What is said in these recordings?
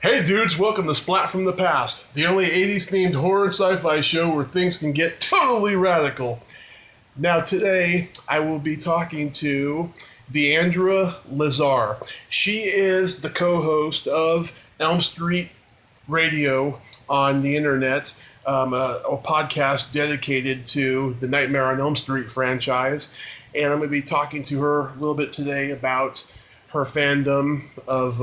Hey dudes, welcome to Splat from the Past, the only 80s themed horror and sci-fi show where things can get totally radical. Now today, I will be talking to Diandra Lazor. She is the co-host of Elm Street Radio on the internet, a podcast dedicated to the Nightmare on Elm Street franchise. And I'm going to be talking to her a little bit today about her fandom of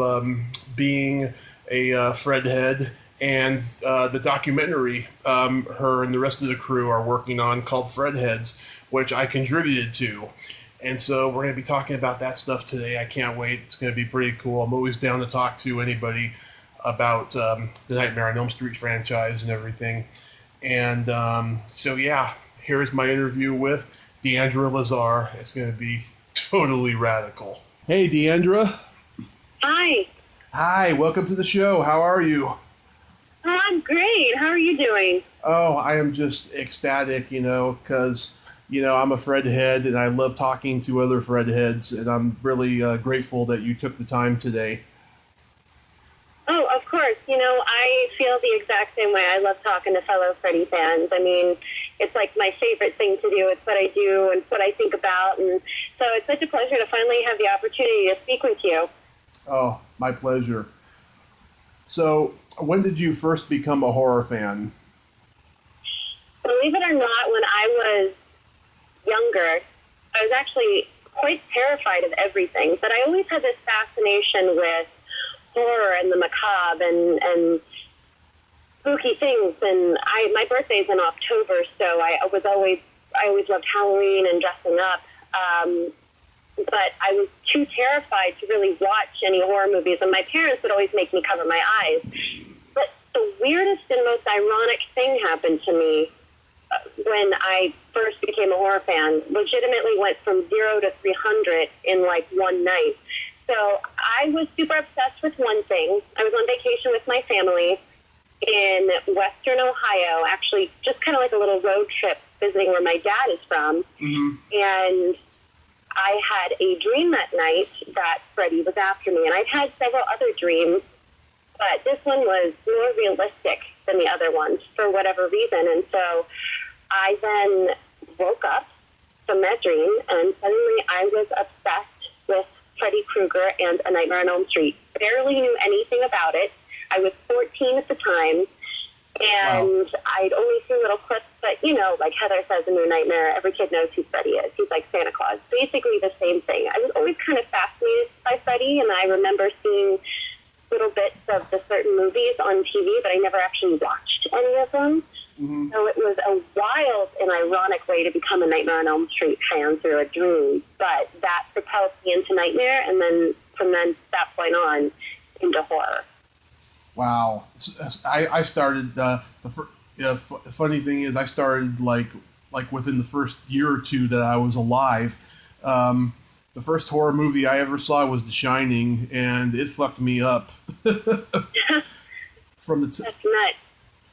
being a Fred head and the documentary her and the rest of the crew are working on called Fred Heads, which I contributed to. And so we're going to be talking about that stuff today. I can't wait. It's going to be pretty cool. I'm always down to talk to anybody about the Nightmare on Elm Street franchise and everything. And so, yeah, here's my interview with Diandra Lazor. It's going to be totally radical. Hey, Diandra. Hi. Hi, welcome to the show. How are you? Oh, I'm great. How are you doing? Oh, I am just ecstatic, because, I'm a Fred head and I love talking to other Fred heads, and I'm really grateful that you took the time today. Oh, of course. I feel the exact same way. I love talking to fellow Freddy fans. I mean, it's like my favorite thing to do. It's what I do and it's what I think about. And so it's such a pleasure to finally have the opportunity to speak with you. Oh, my pleasure. So, when did you first become a horror fan? Believe it or not, when I was younger, I was actually quite terrified of everything. But I always had this fascination with horror and the macabre and spooky things. And my birthday's in October, so I always loved Halloween and dressing up. But I was too terrified to really watch any horror movies, and my parents would always make me cover my eyes. But the weirdest and most ironic thing happened to me when I first became a horror fan. Legitimately went from 0 to 300 in like one night. So I was super obsessed with one thing. I was on vacation with my family in Western Ohio, actually just kind of like a little road trip visiting where my dad is from. Mm-hmm. And I had a dream that night that Freddy was after me, and I'd had several other dreams, but this one was more realistic than the other ones for whatever reason. And so I then woke up from that dream, and suddenly I was obsessed with Freddy Krueger and A Nightmare on Elm Street. Barely knew anything about it. I was 14 at the time, and wow. I'd only seen little clips, but, like Heather says in New Nightmare, every kid knows who Freddy is. He's like Santa Claus. Basically the same thing. I was always kind of fascinated by Freddy, and I remember seeing little bits of the certain movies on TV, but I never actually watched any of them. Mm-hmm. So it was a wild and ironic way to become a Nightmare on Elm Street fan through a dream, but that propelled me into Nightmare, and then from that point on into horror. Wow. I started, the funny thing is I started like within the first year or two that I was alive. The first horror movie I ever saw was The Shining, and it fucked me up. That's nuts.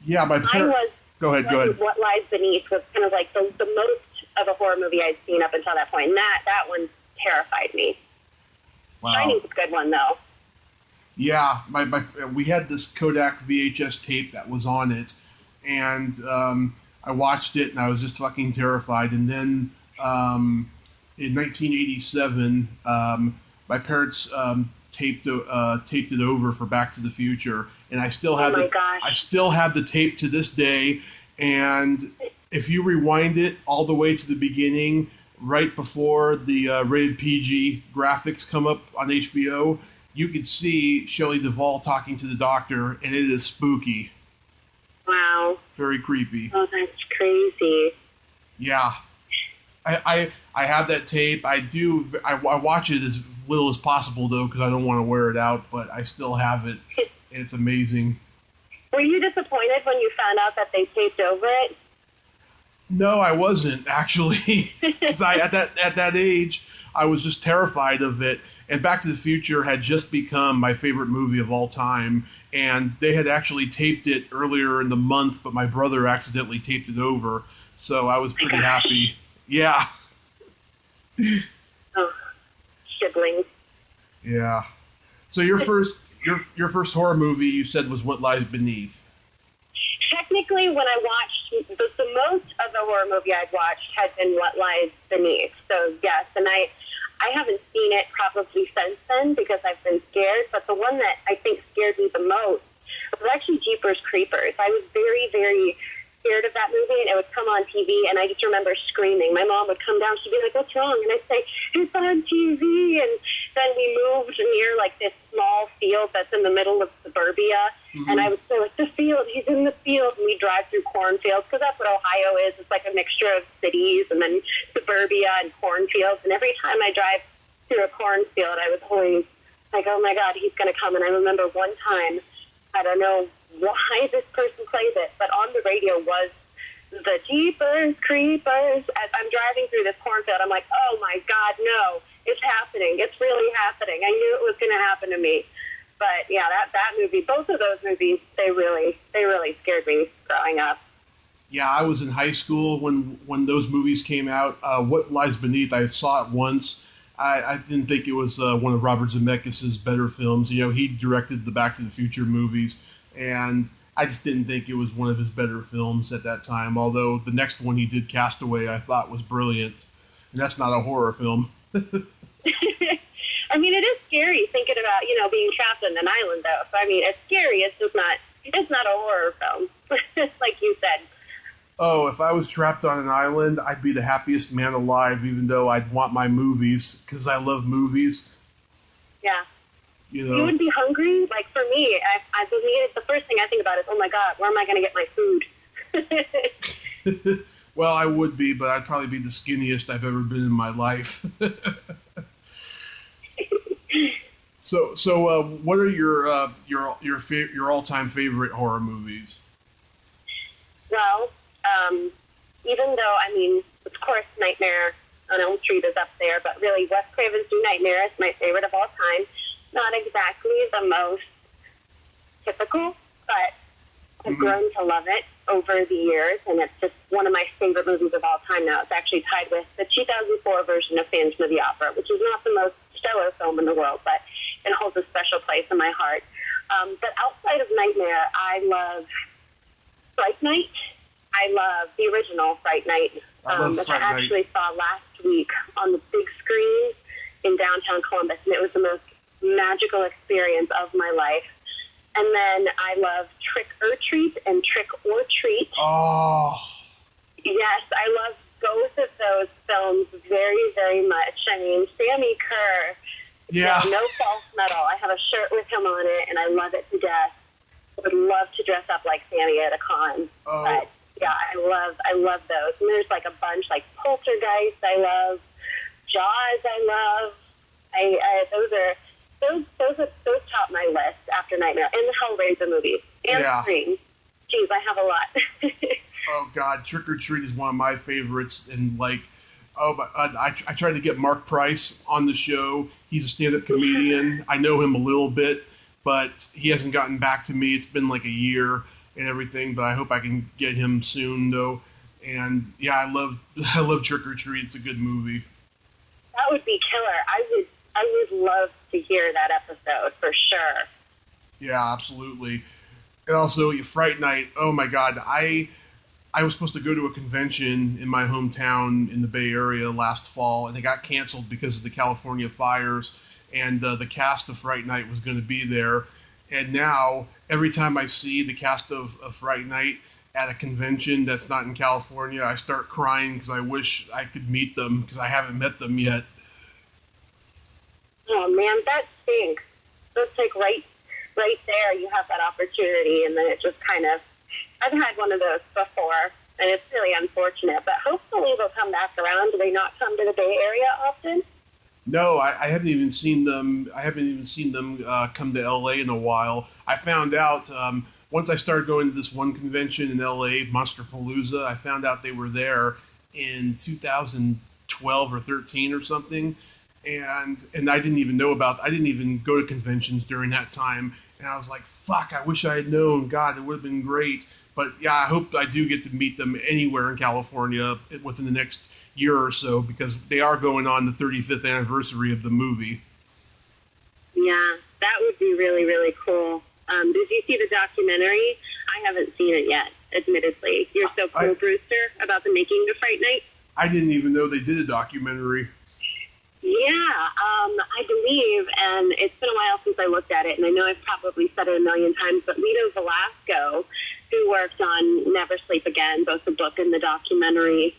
Yeah, my parents... Go ahead. What Lies Beneath was kind of like the most of a horror movie I'd seen up until that point, and that one terrified me. Wow. Shining's a good one, though. Yeah, we had this Kovac VHS tape that was on it, and I watched it, and I was just fucking terrified. And then in 1987, my parents taped it over for Back to the Future, and I still have the tape to this day. And if you rewind it all the way to the beginning, right before the rated PG graphics come up on HBO, you can see Shelley Duvall talking to the doctor, and it is spooky. Wow. Very creepy. Oh, that's crazy. Yeah. I have that tape. I watch it as little as possible, though, because I don't want to wear it out, but I still have it, and it's amazing. Were you disappointed when you found out that they taped over it? No, I wasn't, actually. Because at that age, I was just terrified of it. And Back to the Future had just become my favorite movie of all time. And they had actually taped it earlier in the month, but my brother accidentally taped it over. So I was pretty happy. Yeah. Oh, siblings. Yeah. So your first horror movie you said was What Lies Beneath. Technically, when I watched, the most of the horror movie I'd watched had been What Lies Beneath. So, yes, and I haven't seen it probably since then because I've been scared, but the one that I think scared me the most was actually Jeepers Creepers. I was very, very scared of that movie, and it would come on TV, and I just remember screaming. My mom would come down, she'd be like, "What's wrong?" And I'd say, "It's on TV." And then we moved near like this small field that's in the middle of suburbia, and I would say, like, "The field, he's in the field." And we'd drive through cornfields, because that's what Ohio is. It's like a mixture of cities and then suburbia and cornfields. And every time I drive through a cornfield, I was always like, "Oh my God, he's going to come." And I remember one time, I don't know why this person plays it, but on the radio was the Jeepers Creepers. As I'm driving through this cornfield, I'm like, "Oh my God, no, it's happening. It's really happening." I knew it was going to happen to me. But yeah, that movie, both of those movies, they really scared me growing up. Yeah, I was in high school when those movies came out. What Lies Beneath, I saw it once. I didn't think it was one of Robert Zemeckis' better films. You know, he directed the Back to the Future movies, and I just didn't think it was one of his better films at that time. Although the next one he did, Castaway, I thought was brilliant, and that's not a horror film. I mean, it is scary thinking about, being trapped on an island, though. So, I mean, it's scary. It's just not a horror film, like you said. Oh, if I was trapped on an island, I'd be the happiest man alive, even though I'd want my movies, because I love movies. Yeah. You know? You would be hungry? Like, for me, I believe the first thing I think about is, oh, my God, where am I going to get my food? Well, I would be, but I'd probably be the skinniest I've ever been in my life. So, what are your all-time favorite horror movies? Well, even though, I mean, of course, Nightmare on Elm Street is up there, but really, Wes Craven's New Nightmare is my favorite of all time. Not exactly the most typical, but I've grown to love it over the years, and it's just one of my favorite movies of all time now. It's actually tied with the 2004 version of Phantom of the Opera, which is not the most stellar film in the world, but it holds a special place in my heart. But outside of Nightmare, I love Fright Night. I love the original Fright Night, which I actually saw last week on the big screen in downtown Columbus, and it was the most magical experience of my life. And then I love Trick or Treat and Trick or Treat. Oh. Yes, I love both of those films very, very much. I mean, Sammy Kerr. Yeah. No false metal. I have a shirt with him on it, and I love it to death. Would love to dress up like Sammy at a con. Oh. But yeah, I love those. And there's like a bunch, like Poltergeist. I love Jaws. I love. Those top my list after Nightmare, and the Hellraiser movies, and Scream. Jeez, I have a lot. Oh God, Trick or Treat is one of my favorites, and like, oh my, I tried to get Mark Price on the show. He's a stand-up comedian. I know him a little bit, but he hasn't gotten back to me. It's been like a year and everything, but I hope I can get him soon, though. And yeah, I love Trick or Treat. It's a good movie. That would be killer. I would love to hear that episode for sure. Yeah, absolutely. And also, Fright Night. Oh my God, I was supposed to go to a convention in my hometown in the Bay Area last fall, and it got canceled because of the California fires. And the cast of Fright Night was going to be there. And now, every time I see the cast of Fright Night at a convention that's not in California, I start crying because I wish I could meet them, because I haven't met them yet. Oh man, that stinks. So it's like right there you have that opportunity, and then it just kind of, I've had one of those before, and it's really unfortunate, but hopefully they'll come back around. Do they not come to the Bay Area often? No, I haven't even seen them. I haven't even seen them come to LA in a while. I found out once I started going to this one convention in LA, Monsterpalooza. I found out they were there in 2012 or 13 or something, and I didn't even know about. I didn't even go to conventions during that time, and I was like, "Fuck! I wish I had known. God, it would have been great." But yeah, I hope I do get to meet them anywhere in California within the next year or so, because they are going on the 35th anniversary of the movie. Yeah, that would be really, really cool. Did you see the documentary? I haven't seen it yet, admittedly. You're so cool, Brewster, about the making of Fright Night. I didn't even know they did a documentary. Yeah, I believe, and it's been a while since I looked at it, and I know I've probably said it a million times, but Lito Velasco, who worked on Never Sleep Again, both the book and the documentary,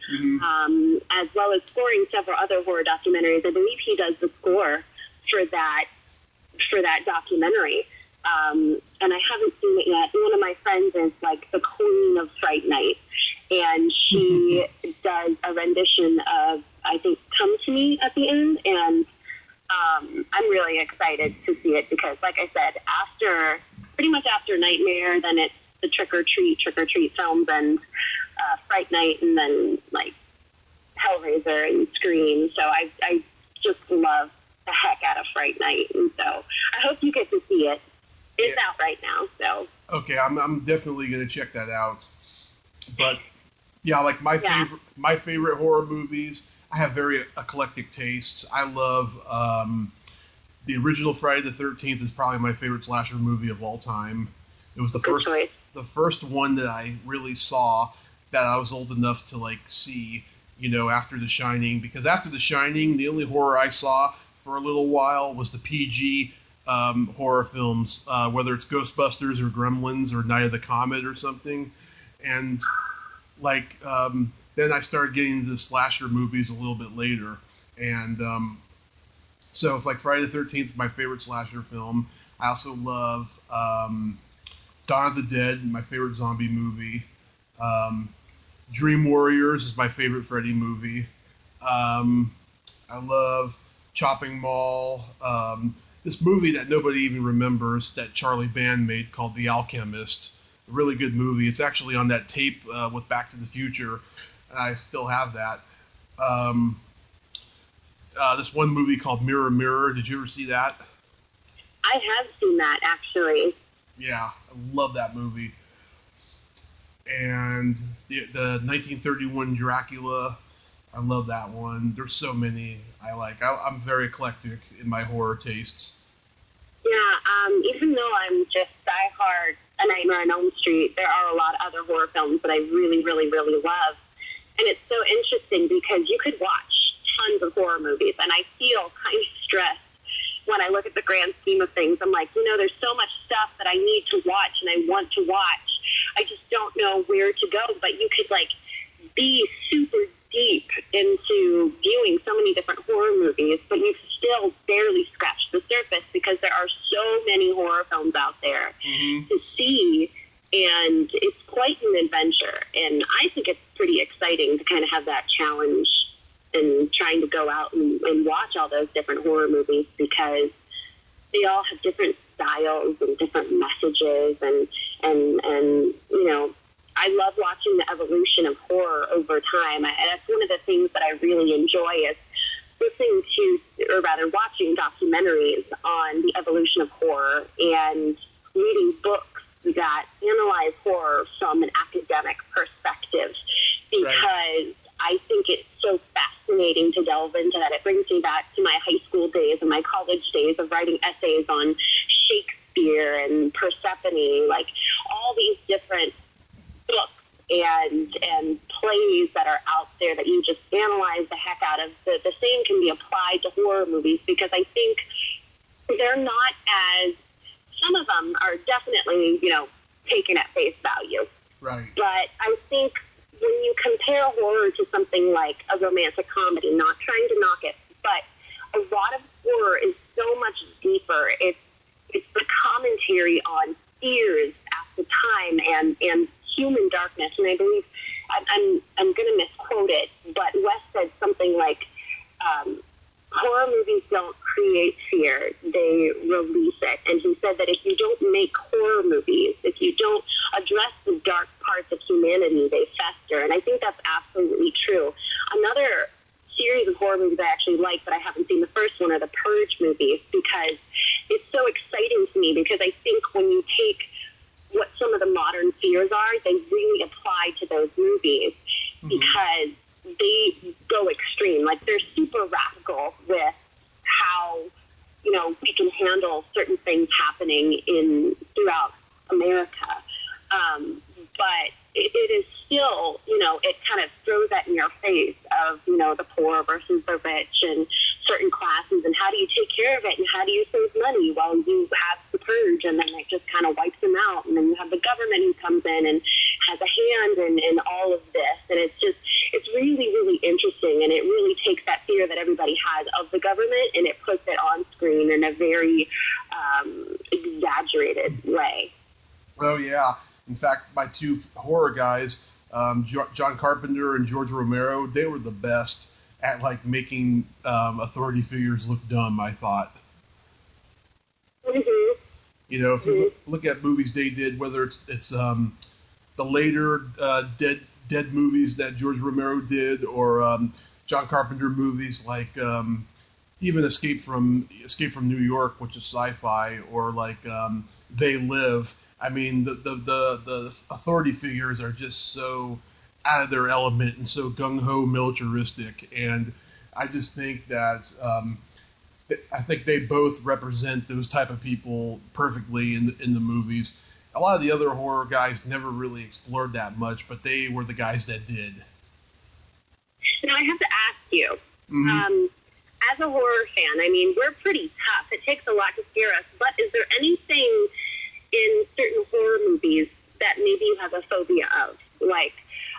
as well as scoring several other horror documentaries. I believe he does the score for that documentary. And I haven't seen it yet. One of my friends is like the queen of Fright Night, and she does a rendition of, I think, Come to Me at the end, and I'm really excited to see it because, like I said, pretty much after Nightmare, then it's the Trick or Treat films, and Fright Night, and then like Hellraiser and Scream. So I just love the heck out of Fright Night, and so I hope you get to see it. It's out right now, so. Okay, I'm definitely going to check that out. But yeah, like my favorite horror movies, I have very eclectic tastes. I love the original Friday the 13th is probably my favorite slasher movie of all time. It was the first one that I really saw that I was old enough to like see, after The Shining, because after The Shining, the only horror I saw for a little while was the PG horror films, whether it's Ghostbusters or Gremlins or Night of the Comet or something. And then I started getting into the slasher movies a little bit later. And so if like Friday the 13th is my favorite slasher film, I also love Dawn of the Dead, my favorite zombie movie. Dream Warriors is my favorite Freddy movie. I love Chopping Mall. This movie that nobody even remembers that Charlie Band made called The Alchemist. A really good movie. It's actually on that tape with Back to the Future, and I still have that. This one movie called Mirror Mirror. Did you ever see that? I have seen that, actually. Yeah, I love that movie. And the 1931 Dracula, I love that one. There's so many I like. I'm very eclectic in my horror tastes. Yeah, even though I'm just diehard A Nightmare on Elm Street, there are a lot of other horror films that I really, really, really love. And it's so interesting because you could watch tons of horror movies, and I feel kind of stressed when I look at the grand scheme of things. I'm like, there's so much stuff that I need to watch and I want to watch. I just don't know where to go, but you could be super deep into viewing so many different horror movies, but you've still barely scratched the surface because there are so many horror films out there to see, and it's quite an adventure. And I think it's pretty exciting to kind of have that challenge and trying to go out and watch all those different horror movies because they all have different styles and different messages, and I love watching the evolution of horror over time. That's one of the things that I really enjoy is listening to, or rather watching documentaries on the evolution of horror and reading books that analyze horror from an academic perspective, because I think it's so fascinating to delve into that. It brings me back to my high school days and my college days of writing essays on Shakespeare and Persephone, all these different books and plays that are out there that you just analyze the heck out of. The same can be applied to horror movies because I think they're not as, some of them are definitely, taken at face value. Right. But I think when you compare horror to something like a romantic comedy, not trying to knock it, but a lot of horror is so much deeper. It's the commentary on fears at the time and human darkness. And I believe, I'm going to misquote it, but Wes said something like, horror movies don't create fear, they release it. And he said that if you don't make horror movies, if you don't address the dark parts of humanity, they fester. And I think that's absolutely true. Another series of horror movies I actually like, but I haven't seen the first one, are the Purge movies, because it's so exciting to me, because I think when you take what some of the modern fears are, they really apply to those movies, because they go extreme. They're super radical with how, we can handle certain things happening throughout America. But it is still, it kind of throws that in your face of, the poor versus the rich and certain classes, and how do you take care of it, and how do you save money while you have the purge, and then it just kind of wipes them out, and then you have the government who comes in and has a hand in all of this, and it's really, really interesting, and it really takes that fear that everybody has of the government, and it puts it on screen in a very exaggerated way. Oh, yeah. In fact, my two horror guys, John Carpenter and George Romero, they were the best at making authority figures look dumb, I thought. Mm-hmm. If you look at movies they did, whether it's the later dead movies that George Romero did, or John Carpenter movies like even Escape from New York, which is sci-fi, or They Live. I mean, the authority figures are just so out of their element and so gung-ho militaristic, and I just think that I think they both represent those type of people perfectly in the movies. A lot of the other horror guys never really explored that much, but they were the guys that did. Now I have to ask you, as a horror fan, I mean, we're pretty tough. It takes a lot to scare us, but is there anything in certain horror movies that maybe you have a phobia of? Like,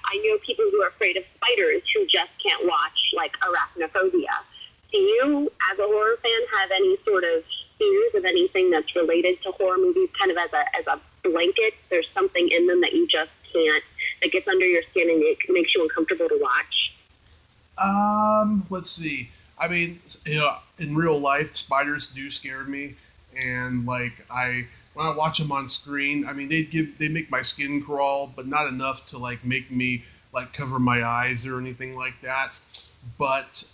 I know people who are afraid of spiders who just can't watch, arachnophobia. Do you, as a horror fan, have any sort of fears of anything that's related to horror movies, kind of as a blanket? There's something in them that you just can't, that gets under your skin and it makes you uncomfortable to watch? Let's see. I mean, in real life, spiders do scare me, and when I watch them on screen, I mean, they make my skin crawl, but not enough to make me cover my eyes or anything like that. But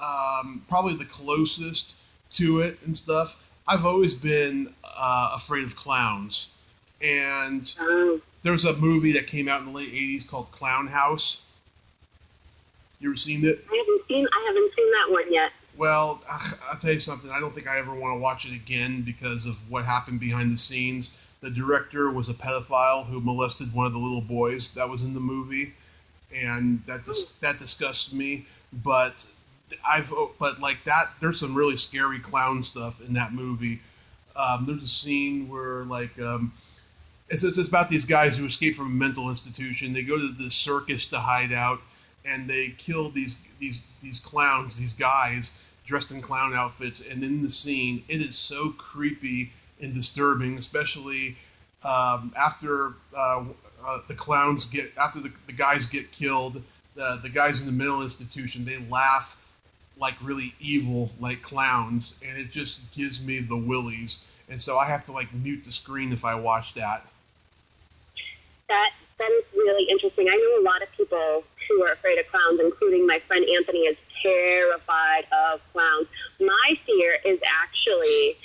probably the closest to it and stuff, I've always been afraid of clowns. And there's a movie that came out in the late 80s called Clown House. You ever seen it? I haven't seen that one yet. Well, I'll tell you something. I don't think I ever want to watch it again because of what happened behind the scenes. The director was a pedophile who molested one of the little boys that was in the movie, and that disgusts me. But there's some really scary clown stuff in that movie. There's a scene where it's about these guys who escape from a mental institution. They go to this circus to hide out, and they kill these clowns, these guys dressed in clown outfits. And in the scene, it is so creepy and disturbing, especially after the guys get killed. The guys in the mental institution, they laugh really evil, like clowns, and it just gives me the willies. And so I have to mute the screen if I watch that. That is really interesting. I know a lot of people who are afraid of clowns, including my friend Anthony is terrified of clowns. My fear is actually,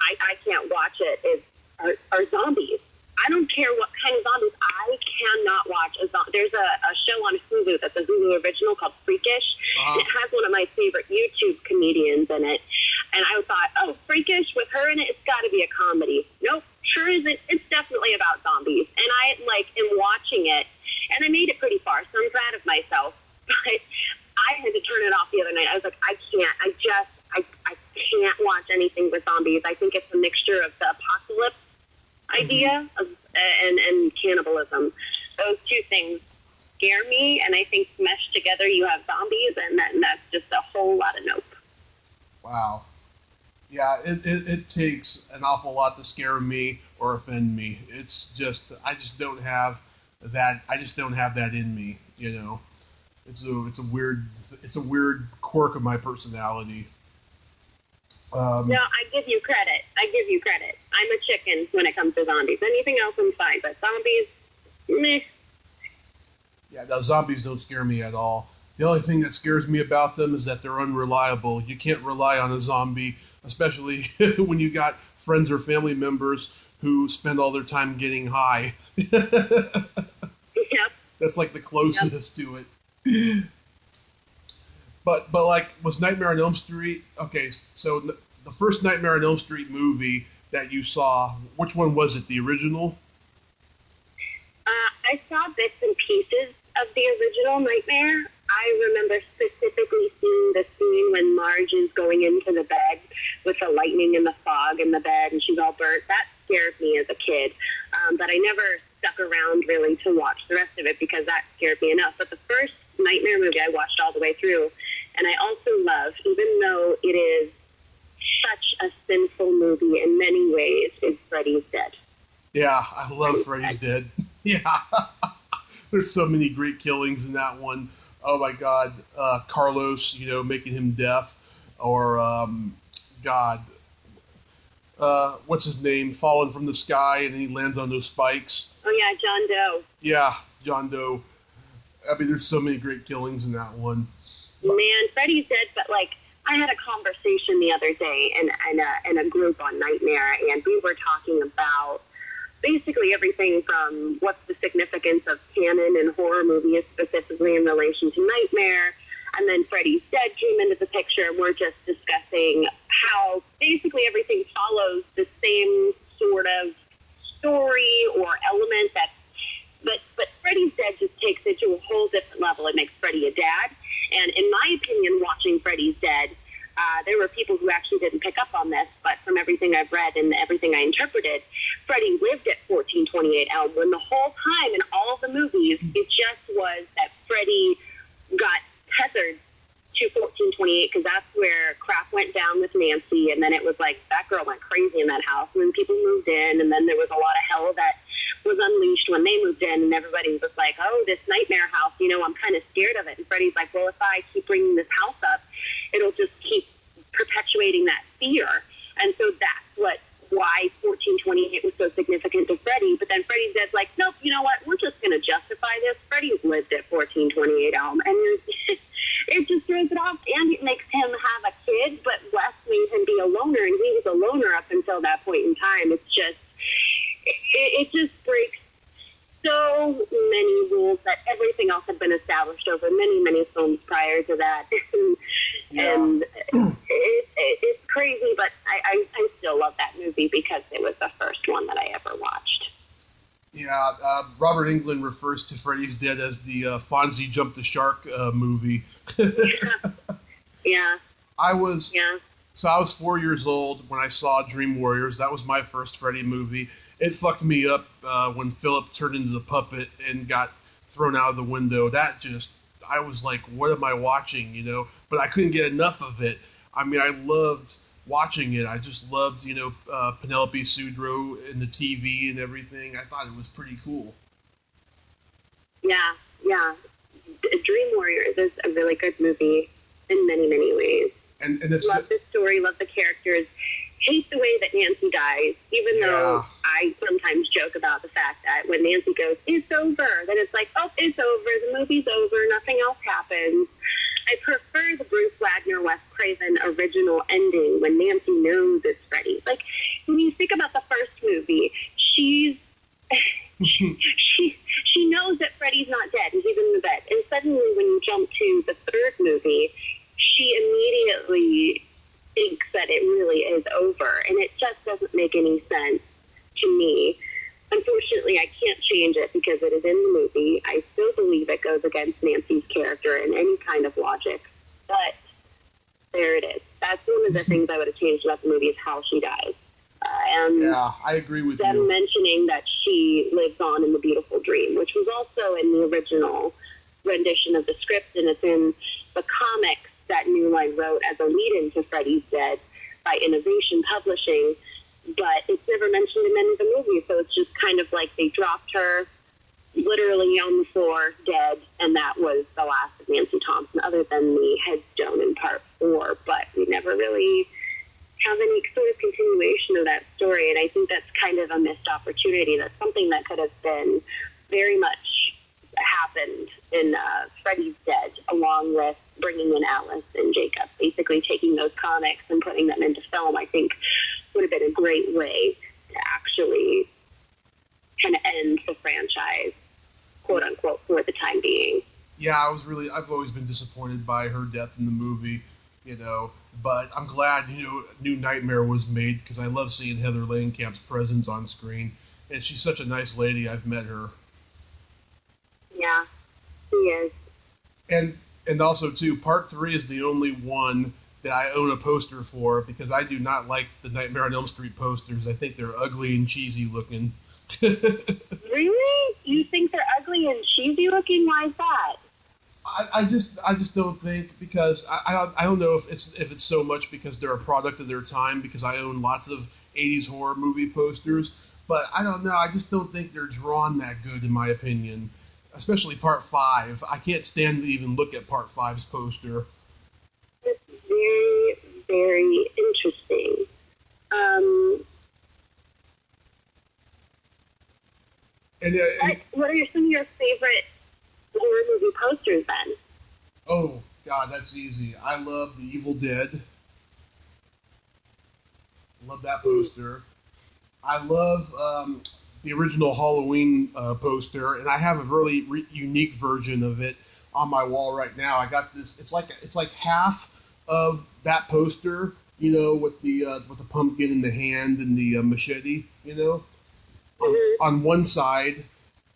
I can't watch it, are zombies. I don't care what kind of zombies. I cannot watch a zombie. There's a show on Hulu that's a Hulu original called Freakish. And it has one of my favorite YouTube comedians in it. And I thought, oh, Freakish with her in it, it's got to be a comedy. Nope, sure isn't. It's definitely about zombies. And I am watching it, and I made it pretty far, so I'm proud of myself. But I had to turn it off the other night. I was like, I can't. I can't watch anything with zombies. I think it's a mixture of the apocalypse idea and cannibalism. Those two things scare me, and I think meshed together you have zombies, and that's just a whole lot of nope. Wow. Yeah, it takes an awful lot to scare me or offend me. It's just I just don't have that. I just don't have that in me. It's a weird quirk of my personality. No, I give you credit. I'm a chicken when it comes to zombies. Anything else I'm fine, but zombies, meh. Yeah, no, zombies don't scare me at all. The only thing that scares me about them is that they're unreliable. You can't rely on a zombie, especially when you got friends or family members who spend all their time getting high. Yep. That's the closest to it. But was Nightmare on Elm Street? Okay, so the first Nightmare on Elm Street movie that you saw, which one was it? The original? I saw bits and pieces of the original Nightmare. I remember specifically seeing the scene when Marge is going into the bed with the lightning and the fog in the bed, and she's all burnt. That scared me as a kid, but I never stuck around really to watch the rest of it because that scared me enough. But the first Nightmare movie I watched all the way through, and I also love, even though it is such a sinful movie in many ways, is Freddy's Dead. Yeah, I love Freddy's Dead. Yeah. There's so many great killings in that one. Oh my God. Carlos, making him deaf. Or, God, what's his name? Falling from the sky and then he lands on those spikes. Oh yeah, John Doe. Yeah, John Doe. I mean, there's so many great killings in that one. Man, Freddy's Dead, but I had a conversation the other day in a group on Nightmare, and we were talking about basically everything from what's the significance of canon and horror movies, specifically in relation to Nightmare, and then Freddy's Dead came into the picture, and we're just discussing how basically everything follows the same sort of story or element but Freddy's Dead just takes it to a whole different level. It makes Freddy a dad, and in my opinion, watching Freddy's Dead, there were people who actually didn't pick up on this, but from everything I've read and everything I interpreted, Freddy lived at 1428 Elm when the whole time in all of the movies, it just was that Freddy got tethered to 1428 because that's where crap went down with Nancy, and then it was like that girl went crazy in that house, and then people moved in, and then there was a lot of hell that was unleashed when they moved in, and everybody was like, oh, this Nightmare house, I'm kind of scared of it. And Freddy's like, well, if I keep bringing this house up, it'll just keep perpetuating that fear. And so that's why 1428 was so significant to Freddy. But then Freddy's Dead's like, nope, you know what? We're just going to justify this. Freddy's lived at 1428 Elm. And it just throws it off. And it makes him have a kid, but Wes made him be a loner. And he was a loner up until that point in time. It's just, it just breaks so many rules that everything else had been established over many, many films prior to that. And it's crazy, but I still love that movie because it was the first one that I ever watched. Yeah, Robert Englund refers to Freddy's Dead as the Fonzie Jump the Shark movie. Yeah. So I was 4 years old when I saw Dream Warriors. That was my first Freddy movie. It fucked me up when Philip turned into the puppet and got thrown out of the window. I was like, what am I watching, But I couldn't get enough of it. I mean, I loved watching it. I just loved, Penelope Sudrow and the TV and everything. I thought it was pretty cool. Yeah. Dream Warriors is a really good movie in many, many ways. And it's love the story, love the characters. Hate the way that Nancy dies, even though I sometimes joke about the fact that when Nancy goes, it's over, then it's like, oh, it's over, the movie's over, nothing else happens. I prefer the Bruce Wagner, Wes Craven original ending when Nancy knows it's Freddy. Like, when you think about the first movie, she knows that Freddy's not dead and he's in the bed. And suddenly when you jump to the third movie, she immediately thinks that it really is over, and it just doesn't make any sense to me. Unfortunately, I can't change it because it is in the movie. I still believe it goes against Nancy's character in any kind of logic, but there it is. That's one of the things I would have changed about the movie is how she dies. Yeah, I agree with them you. mentioning that she lives on in the beautiful dream, which was also in the original rendition of the script, and it's in the comics that New Line wrote as a lead-in to Freddy's Dead by Innovation Publishing, but it's never mentioned in any of the movies, so it's just kind of like they dropped her literally on the floor, dead, and that was the last of Nancy Thompson, other than the headstone in Part 4, but we never really have any sort of continuation of that story, and I think that's kind of a missed opportunity. That's something that could have been very much happened in Freddy's Dead, along with bringing in Alice and Jacob. Basically taking those comics and putting them into film, I think, would have been a great way to actually kind of end the franchise, quote unquote, for the time being. Yeah, I've always been disappointed by her death in the movie. you know. But I'm glad, New Nightmare was made because I love seeing Heather Langenkamp's presence on screen, and she's such a nice lady. I've met her. Yeah, she is. And also too, Part 3 is the only one that I own a poster for because I do not like the Nightmare on Elm Street posters. I think they're ugly and cheesy looking. Really? You think they're ugly and cheesy looking? Why is that? I just don't think because I don't know if it's so much because they're a product of their time because I own lots of 80s horror movie posters, but I don't know, I just don't think they're drawn that good in my opinion, especially Part 5. I can't stand to even look at Part 5's poster. It's very, very interesting. And what are some of your favorite horror movie posters then? oh God, that's easy. I love The Evil Dead. Love that poster. I love the original Halloween poster, and I have a really unique version of it on my wall right now. I got this. It's like half of that poster, with the pumpkin in the hand and the machete, on one side,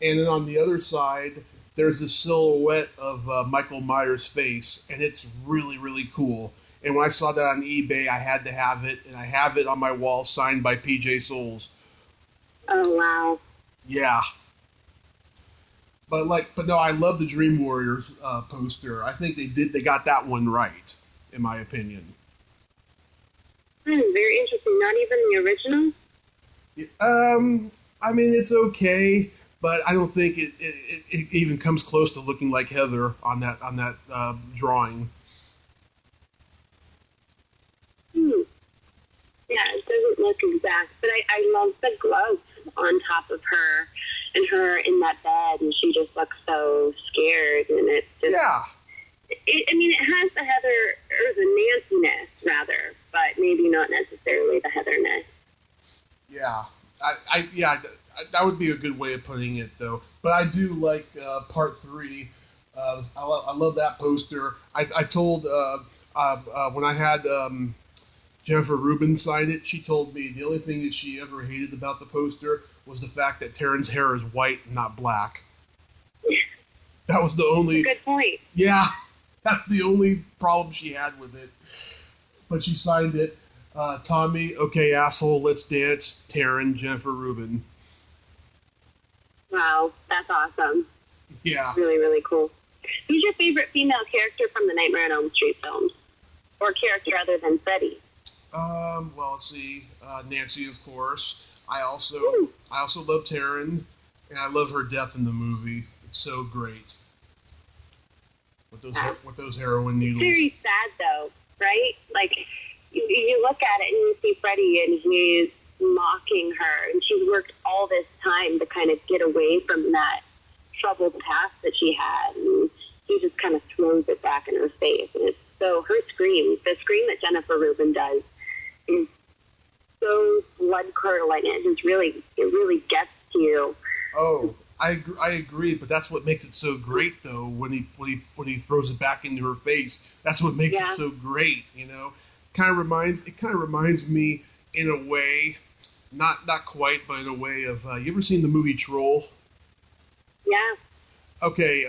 and then on the other side, there's this silhouette of Michael Myers' face, and it's really, really cool. And when I saw that on eBay, I had to have it, and I have it on my wall, signed by PJ Souls. Oh wow! Yeah, but no, I love the Dream Warriors poster. I think they got that one right, in my opinion. Very interesting. Not even the original. I mean, it's okay, but I don't think it even comes close to looking like Heather on that drawing. Yeah, it doesn't look exact, but I love the gloves on top of her and her in that bed, and she just looks so scared, and it's just... Yeah. It has the Heather, or the Nancy-ness, rather, but maybe not necessarily the Heather-ness. Yeah. That would be a good way of putting it, though. But I do like Part 3. I love that poster. I told, when I had Jennifer Rubin sign it, she told me the only thing that she ever hated about the poster was the fact that Taryn's hair is white and not black. That was the only... Good point. Yeah, that's the only problem she had with it. But she signed it. Tommy, okay, asshole, let's dance. Taryn, Jennifer Rubin. Wow, that's awesome. Yeah. Really, really cool. Who's your favorite female character from the Nightmare on Elm Street films? Or character other than Freddy? Well, let's see. Nancy, of course. I also love Taryn, and I love her death in the movie. It's so great. With those heroin needles. It's very sad, though, right? Like, you look at it and you see Freddy, and he's mocking her, and she's worked all this time to kind of get away from that troubled past that she had, and he just kind of throws it back in her face. And it's so, the scream that Jennifer Rubin does is so blood-curdling. It really gets to you. Oh, I agree, but that's what makes it so great, though. When he throws it back into her face, that's what makes it so great. Kind of reminds me in a way, not quite, but in a way of you ever seen the movie Troll? Yeah. Okay.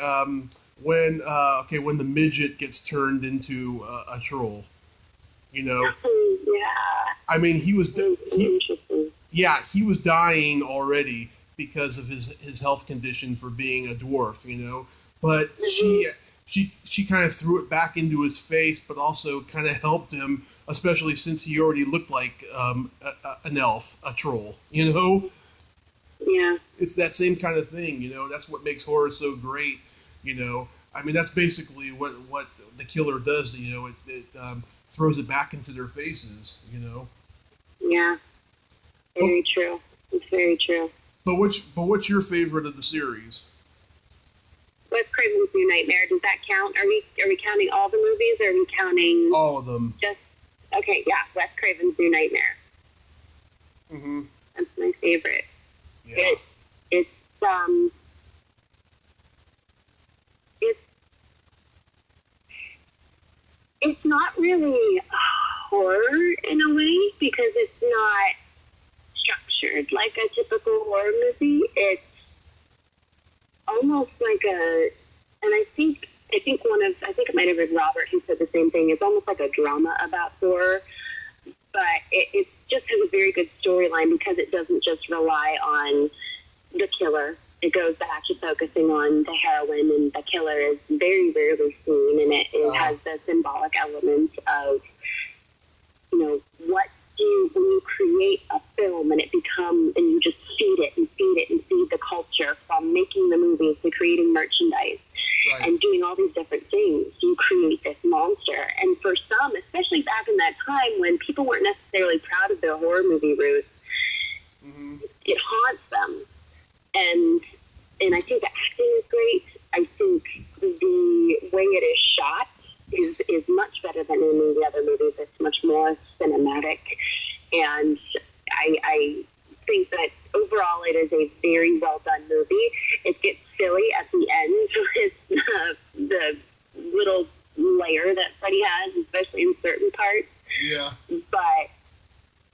When the midget gets turned into a troll, Yeah. I mean, he was dying already because of his health condition for being a dwarf, But she kind of threw it back into his face, but also kind of helped him, especially since he already looked like an elf, a troll, Yeah. It's that same kind of thing, That's what makes horror so great, I mean, that's basically what the killer does, It throws it back into their faces, Yeah. Very true. It's very true. But what's your favorite of the series? Wes Craven's New Nightmare, does that count? Are we counting all the movies, or are we counting all of them? Okay, yeah, Wes Craven's New Nightmare. Mm-hmm. That's my favorite. Yeah. it's not really horror in a way because it's not structured like a typical horror movie. It's almost like and I think it might have been Robert who said the same thing. It's almost like a drama about horror, but it just has a very good storyline because it doesn't just rely on the killer. It goes back to focusing on the heroine, and the killer is very rarely seen, and it has the symbolic element of, what when you create a film and and you just feed it and feed it and feed the culture from making the movies to creating merchandise and doing all these different things, you create this monster. And for some, especially back in that time when people weren't necessarily proud of their horror movie roots, it haunts them. And I think the acting is great. I think the way it is shot is much better than any of the other movies. It's much more cinematic. And I think that overall it is a very well done movie. It gets silly at the end with the little layer that Freddy has, especially in certain parts. Yeah. But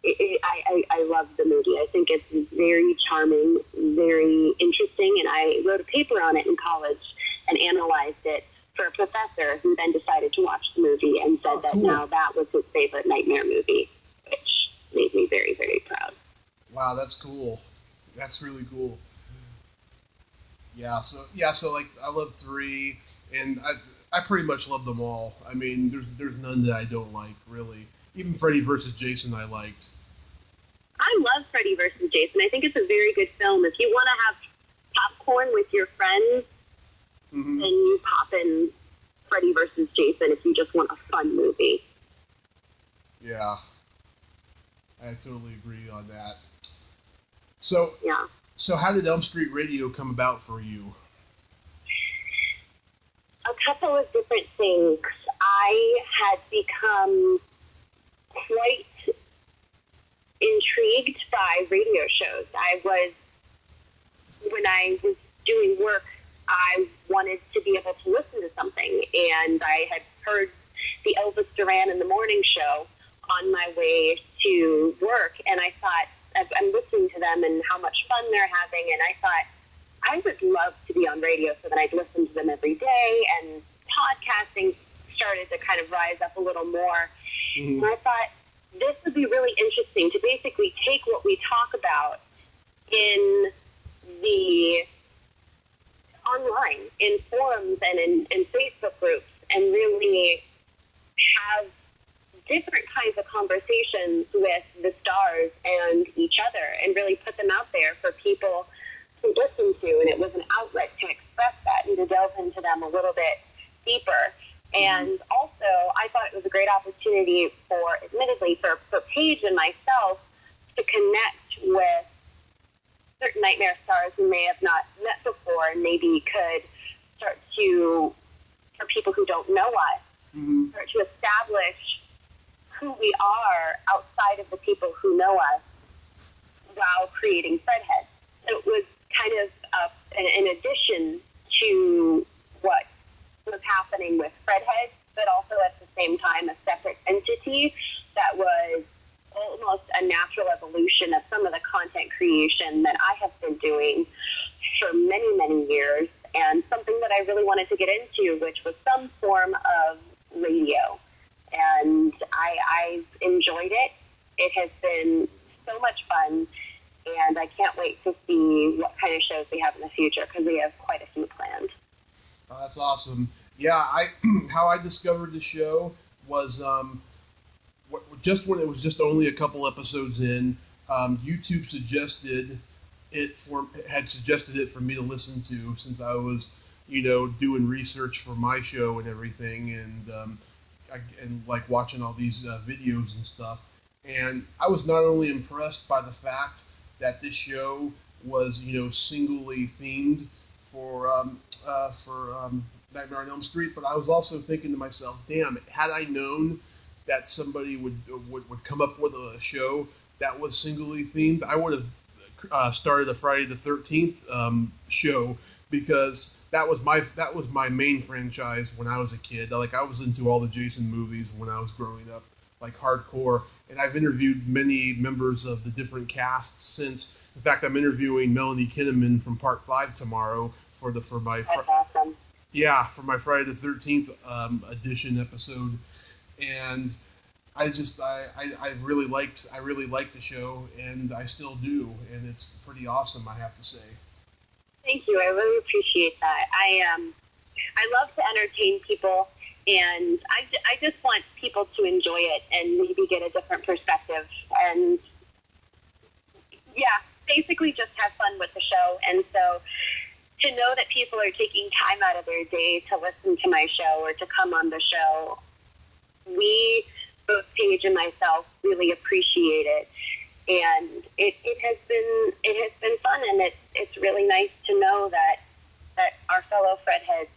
I love the movie. I think it's very charming, very interesting, and I wrote a paper on it in college and analyzed it for a professor who then decided to watch the movie and said that now that was his favorite nightmare movie, which made me very, very proud. Wow, that's cool. That's really cool. Yeah, so like I love 3, and I pretty much love them all. I mean, there's none that I don't like, really. Even Freddy vs. Jason I liked. I love Freddy vs. Jason. I think it's a very good film. If you want to have popcorn with your friends, then you pop in Freddy vs. Jason if you just want a fun movie. Yeah. I totally agree on that. So, So how did Elm Street Radio come about for you? A couple of different things. I had become quite intrigued by radio shows. When I was doing work, I wanted to be able to listen to something, and I had heard the Elvis Duran in the Morning Show on my way to work, and I thought, I'm listening to them and how much fun they're having, and I thought, I would love to be on radio, so then I'd listen to them every day, and podcasting started to kind of rise up a little more. And I thought, this would be really interesting to basically take what we talk about in the online, in forums and in Facebook groups, and really have different kinds of conversations with the stars and each other, and really put them out there for people to listen to. And it was an outlet to express that and to delve into them a little bit deeper. And also, I thought it was a great opportunity admittedly, for Paige and myself to connect with certain nightmare stars who may have not met before, and maybe could start to, for people who don't know us, start to establish who we are outside of the people who know us while creating Fredhead. So it was kind of an addition to what was happening with Fredhead, but also at the same time a separate entity that was almost a natural evolution of some of the content creation that I have been doing for many, many years, and something that I really wanted to get into, which was some form of radio. And I've enjoyed it. It has been so much fun, and I can't wait to see what kind of shows we have in the future, because we have quite a few planned. Oh, that's awesome. Yeah, how I discovered the show was just when it was just only a couple episodes in. YouTube suggested it for me to listen to, since I was, doing research for my show and everything, and like watching all these videos and stuff. And I was not only impressed by the fact that this show was, singly themed for Nightmare on Elm Street, but I was also thinking to myself, damn, had I known that somebody would come up with a show that was singly themed, I would have started a Friday the 13th show, because that was my main franchise when I was a kid. Like, I was into all the Jason movies when I was growing up, like hardcore. And I've interviewed many members of the different casts since. In fact, I'm interviewing Melanie Kinnaman from Part 5 tomorrow for my That's awesome. yeah, for my Friday the 13th edition episode. And I really liked the show, and I still do, and it's pretty awesome, I have to say. Thank you. I really appreciate that. I love to entertain people, and I just want people to enjoy it and maybe get a different perspective. And yeah, basically just have fun with the show. And so to know that people are taking time out of their day to listen to my show or to come on the show, we, both Paige and myself, really appreciate it. And it has been fun, and it's really nice to know that our fellow Fredheads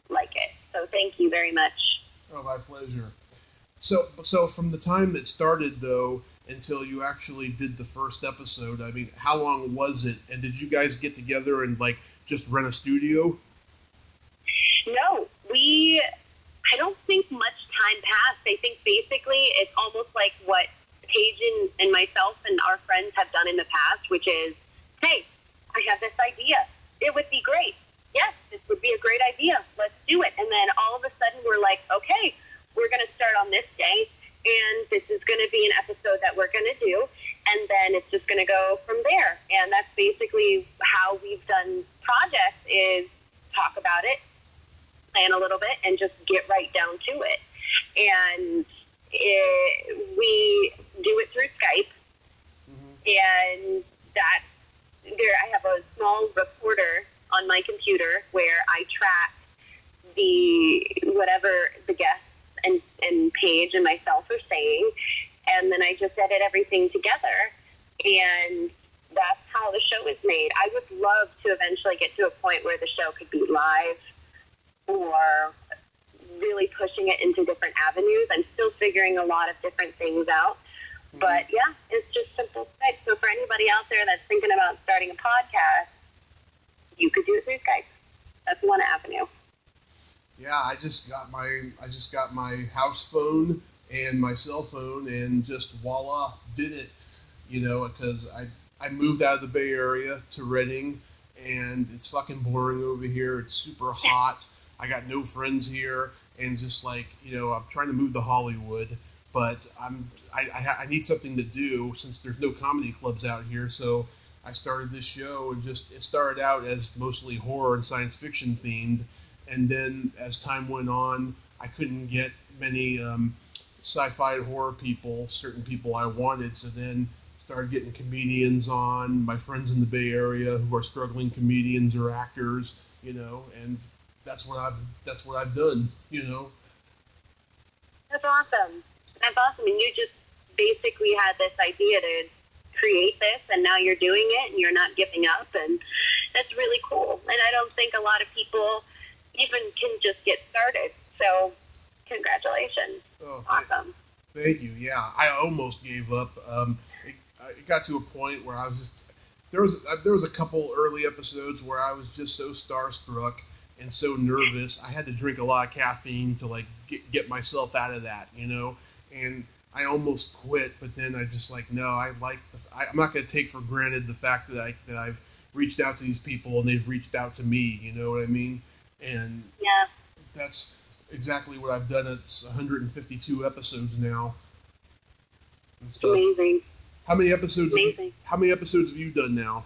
like it. So thank you very much. Oh, my pleasure. So from the time that started, though, until you actually did the first episode, I mean, how long was it? And did you guys get together and, like, just rent a studio? No, I don't think much time passed. I think basically it's almost like what Paige and myself and our friends have done in the past, which is, hey, I have this idea. It would be great. Yes, this would be a great idea. Let's do it. And then all of a sudden we're like, okay, we're going to start on this day, and this is going to be an episode that we're going to do, and then it's just going to go from there. And that's basically how we've done projects, is talk about it, plan a little bit, and just get right down to it. And we do it through Skype, and I have a small recorder on my computer where I track whatever the guests and Paige and myself are saying, and then I just edit everything together, and that's how the show is made. I would love to eventually get to a point where the show could be live, or really pushing it into different avenues. I'm still figuring a lot of different things out. But yeah, it's just simple Skype. So for anybody out there that's thinking about starting a podcast, you could do it through Skype. That's one avenue. Yeah, I just got my house phone and my cell phone, and just voila, did it. You know, because I moved out of the Bay Area to Redding, and it's fucking boring over here. It's super hot. I got no friends here, and just like, you know, I'm trying to move to Hollywood, but I need something to do since there's no comedy clubs out here. So I started this show, and it started out as mostly horror and science fiction themed, and then as time went on, I couldn't get many sci-fi and horror people, certain people I wanted, so then started getting comedians on, my friends in the Bay Area who are struggling comedians or actors, you know, and that's what I've done, you know. That's awesome. That's awesome. And you just basically had this idea to create this, and now you're doing it, and you're not giving up, and that's really cool. And I don't think a lot of people even can just get started. So congratulations. Oh, awesome. Thank you. Yeah, I almost gave up. It got to a point where I was just there was a couple early episodes where I was just so starstruck and so nervous. I had to drink a lot of caffeine to like get myself out of that, you know. And I almost quit, but then I just like, no, I'm not going to take for granted the fact that I've reached out to these people and they've reached out to me. You know what I mean? And yeah, that's exactly what I've done. It's 152 episodes now. And stuff. Amazing. How many episodes have you done now?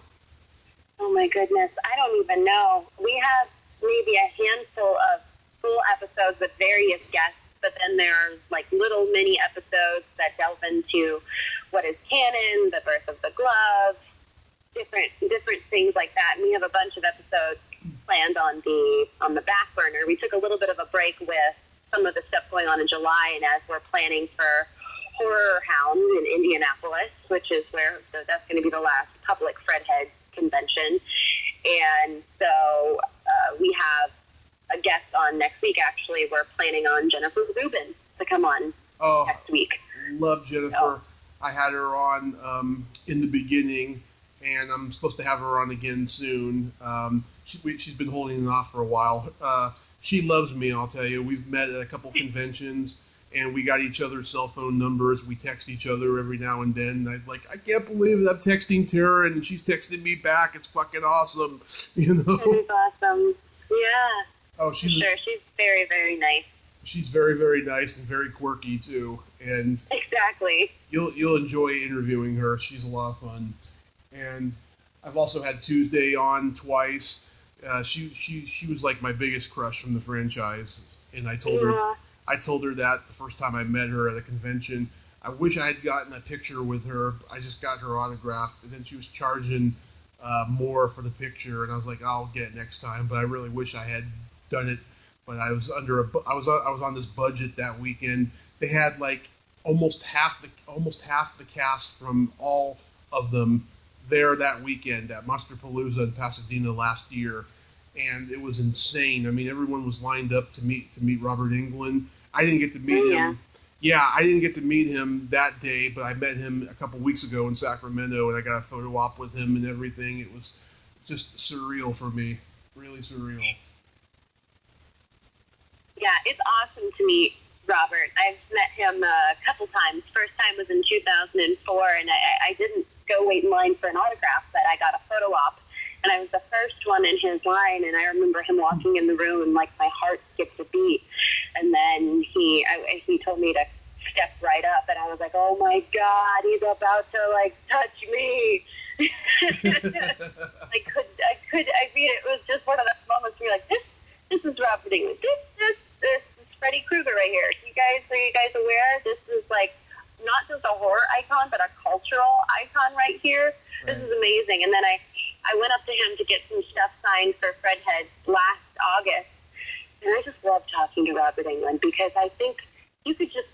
Oh my goodness, I don't even know. We have maybe a handful of full episodes with various guests, but then there are like little mini episodes that delve into what is canon, the birth of the glove, different things like that. And we have a bunch of episodes planned on the back burner. We took a little bit of a break with some of the stuff going on in July, and as we're planning for Horror Hound in Indianapolis, which is where that's going to be the last public Fredhead convention. And so we have a guest on next week. Actually, we're planning on Jennifer Rubin to come on next week. Love Jennifer. So, I had her on in the beginning, and I'm supposed to have her on again soon. she's been holding it off for a while. She loves me, I'll tell you. We've met at a couple conventions, and we got each other's cell phone numbers. We text each other every now and then. I can't believe it. I'm texting Tara, and she's texting me back. It's fucking awesome, you know. That is awesome. Yeah. Oh, she's very, very nice. She's very, very nice and very quirky too. And exactly. You'll enjoy interviewing her. She's a lot of fun. And I've also had Tuesday on twice. She was like my biggest crush from the franchise, and I told her that the first time I met her at a convention. I wish I had gotten a picture with her. I just got her autograph, and then she was charging more for the picture, and I was like, I'll get it next time. But I really wish I had done it. But I was I was on this budget that weekend. They had like almost half the cast from all of them there that weekend at Monsterpalooza in Pasadena last year, and it was insane. I mean, everyone was lined up to meet Robert Englund. I didn't get to meet him. Yeah, I didn't get to meet him that day, but I met him a couple weeks ago in Sacramento, and I got a photo op with him and everything. It was just surreal for me, really surreal. Yeah, it's awesome to meet Robert. I've met him a couple times. First time was in 2004, and I didn't go wait in line for an autograph, but I got a photo op, and I was the first one in his line, and I remember him walking in the room, and like my heart skipped a beat, and then he told me to step right up, and I was like, oh my God, he's about to like touch me. I mean, it was just one of those moments where you're like, this is Robert Englund. This is Freddy Krueger right here. Are you guys aware? This is like not just a horror icon, but a cultural icon right here. Right. This is amazing. And then I went up to him to get some stuff signed for Fredhead last August. And I just love talking to Robert Englund because I think you could just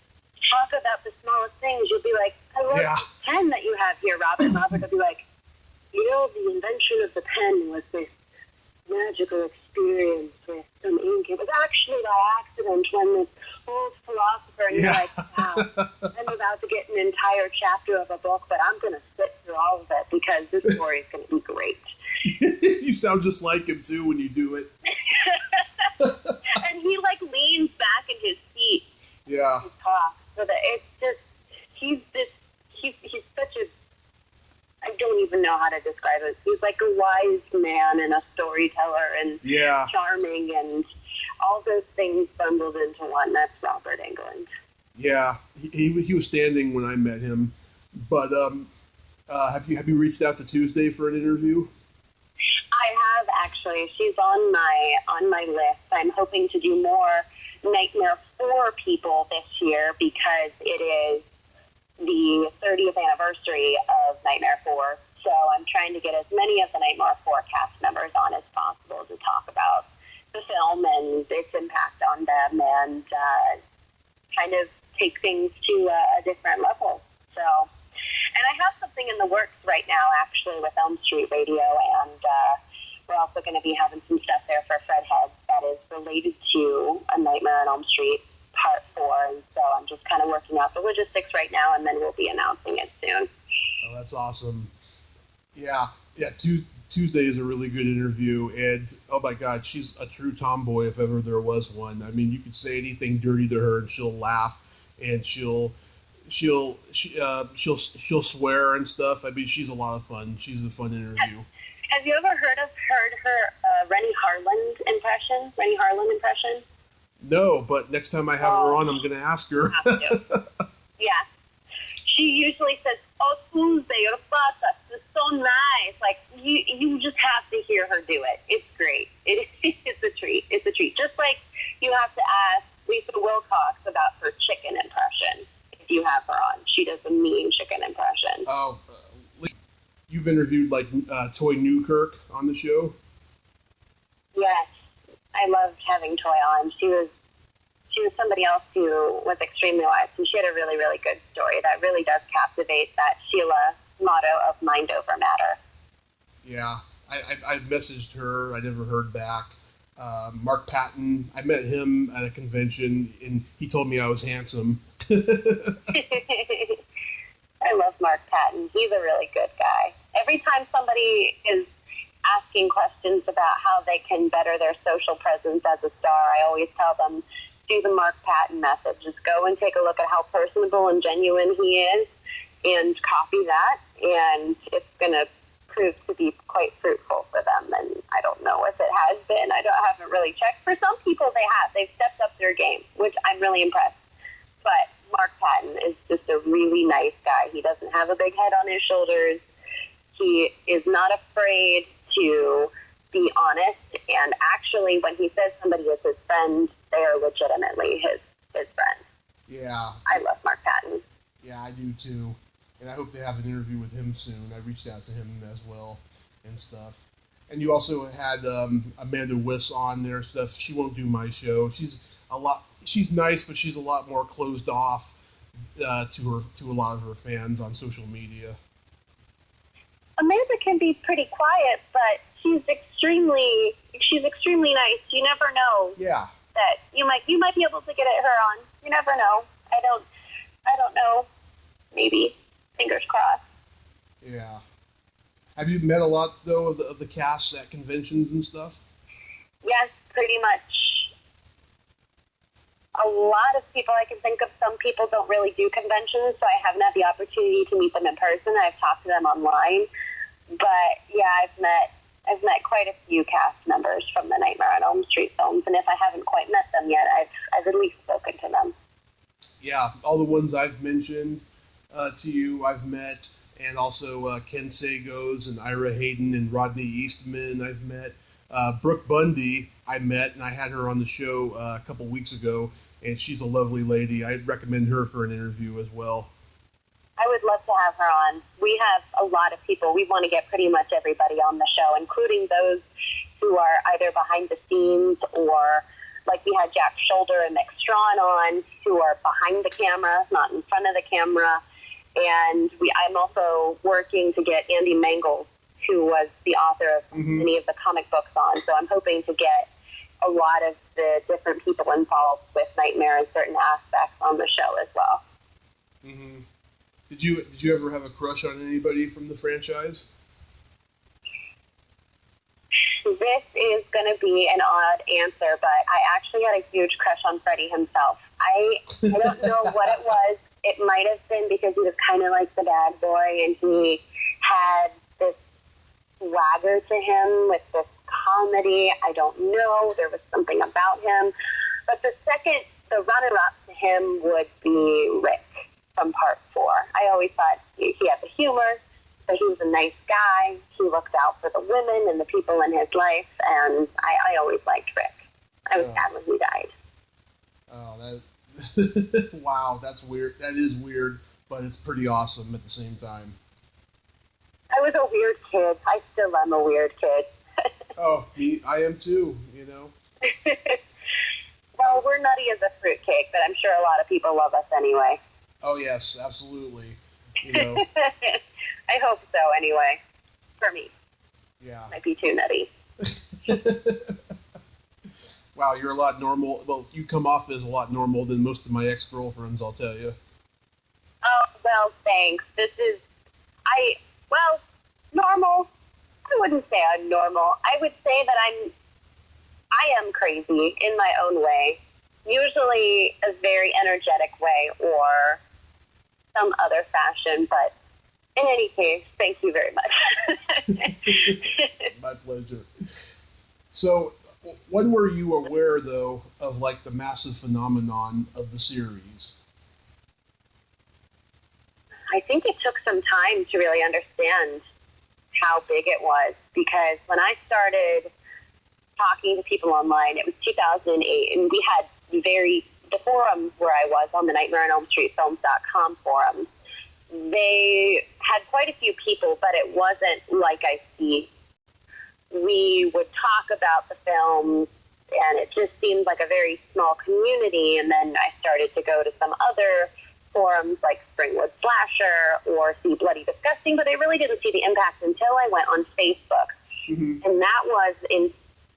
talk about the smallest things. You'll be like, I love the pen that you have here, Robert. And Robert will be like, you know, the invention of the pen was this magical experience with some ink. It was actually by accident when this old philosopher, and you're like, wow, I'm about to get an entire chapter of a book, but I'm going to sit through all of it because this story is going to be great. You sound just like him, too, when you do it. And he, like, leans back in his seat. Yeah. And talks. So that it's just, he's such a, I don't even know how to describe it. He's like a wise man and a storyteller and charming and all those things bundled into one. That's Robert Englund. Yeah, he was standing when I met him. But have you reached out to Tuesday for an interview? I have actually. She's on my list. I'm hoping to do more Nightmare 4 people this year because it is the 30th anniversary of Nightmare 4. So I'm trying to get as many of the Nightmare 4 cast members on as possible to talk about the film and its impact on them and kind of take things to a different level. So, and I have something in the works right now, actually, with Elm Street Radio, and we're also going to be having some stuff there for Fredhead that is related to A Nightmare on Elm Street Part 4, and so I'm just kind of working out the logistics right now, and then we'll be announcing it soon. Oh, that's awesome. Yeah, Tuesday is a really good interview, and oh my God, she's a true tomboy if ever there was one. I mean, you could say anything dirty to her, and she'll laugh, and she'll swear and stuff. I mean, she's a lot of fun. She's a fun interview. Have you ever heard her Rennie Harlan impression? No, but next time I have her on, I'm going to ask her. Yeah. She usually says, "Oh, Tuesday, your pata is so nice." Like, you just have to hear her do it. It's great. It's a treat. It's a treat. Just like you have to ask Lisa Wilcox about her chicken impression if you have her on. She does a mean chicken impression. Oh, you've interviewed, like, Toy Newkirk on the show? Yes. I loved having Toy on. She was somebody else who was extremely wise, and she had a really, really good story that really does captivate that Sheila motto of mind over matter. Yeah, I messaged her. I never heard back. Mark Patton, I met him at a convention, and he told me I was handsome. I love Mark Patton. He's a really good guy. Every time somebody is asking questions about how they can better their social presence as a star. I always tell them, do the Mark Patton method. Just go and take a look at how personable and genuine he is and copy that, and it's going to prove to be quite fruitful for them. And I don't know if it has been. I haven't really checked. For some people, they have. They've stepped up their game, which I'm really impressed. But Mark Patton is just a really nice guy. He doesn't have a big head on his shoulders. He is not afraid to be honest. And actually, when he says somebody is his friend, they are legitimately his friend. Yeah. I love Mark Patton. Yeah, I do too. And I hope to have an interview with him soon. I reached out to him as well and stuff. And you also had Amanda Wiss on there stuff. She won't do my show. She's nice, but she's a lot more closed off to a lot of her fans on social media. Amanda can be pretty quiet, but she's extremely nice. You never know. Yeah. That you might be able to get at her on. You never know. I don't know. Maybe. Fingers crossed. Yeah. Have you met a lot though of the cast at conventions and stuff? Yes, pretty much. A lot of people I can think of. Some people don't really do conventions, so I haven't had the opportunity to meet them in person. I've talked to them online, but yeah, I've met quite a few cast members from the Nightmare on Elm Street films, and if I haven't quite met them yet, I've at least spoken to them. Yeah, all the ones I've mentioned to you, I've met, and also Ken Sagos and Ira Hayden and Rodney Eastman I've met. Brooke Bundy I met, and I had her on the show a couple weeks ago, and she's a lovely lady. I'd recommend her for an interview as well. I would love to have her on. We have a lot of people. We want to get pretty much everybody on the show, including those who are either behind the scenes or, like we had Jack Shoulder and Mick Strawn on, who are behind the camera, not in front of the camera. And I'm also working to get Andy Mangels, who was the author of many of the comic books, on. So I'm hoping to get a lot of the different people involved with Nightmare in certain aspects on the show as well. Mm-hmm. Did you ever have a crush on anybody from the franchise? This is going to be an odd answer, but I actually had a huge crush on Freddie himself. I don't know what it was. It might have been because he was kind of like the bad boy, and he had this swagger to him with this comedy. I don't know. There was something about him. But the runner-up to him would be Rick from Part 4. I always thought he had the humor, but he was a nice guy. He looked out for the women and the people in his life, and I always liked Rick. I was sad when he died. Oh, that wow, that's weird. That is weird, but it's pretty awesome at the same time. I was a weird kid. I still am a weird kid. Oh, I am too, you know. Well, we're nutty as a fruitcake, but I'm sure a lot of people love us anyway. Oh, yes, absolutely. You know. I hope so, anyway. For me. Yeah. Might be too nutty. Wow, you're a lot normal. Well, you come off as a lot normal than most of my ex-girlfriends, I'll tell you. Oh, well, thanks. Normal. I wouldn't say I'm normal. I would say that I am crazy in my own way. Usually a very energetic way or some other fashion, but in any case, thank you very much. My pleasure. So, when were you aware, though, of, like, the massive phenomenon of the series? I think it took some time to really understand how big it was, because when I started talking to people online, it was 2008, and we had the forum where I was on the Nightmare on Elm Street Films.com forum. They had quite a few people, but it wasn't like I see. We would talk about the films, and it just seemed like a very small community, and then I started to go to some other forums like Springwood Slasher or See Bloody Disgusting, but I really didn't see the impact until I went on Facebook. Mm-hmm. And that was in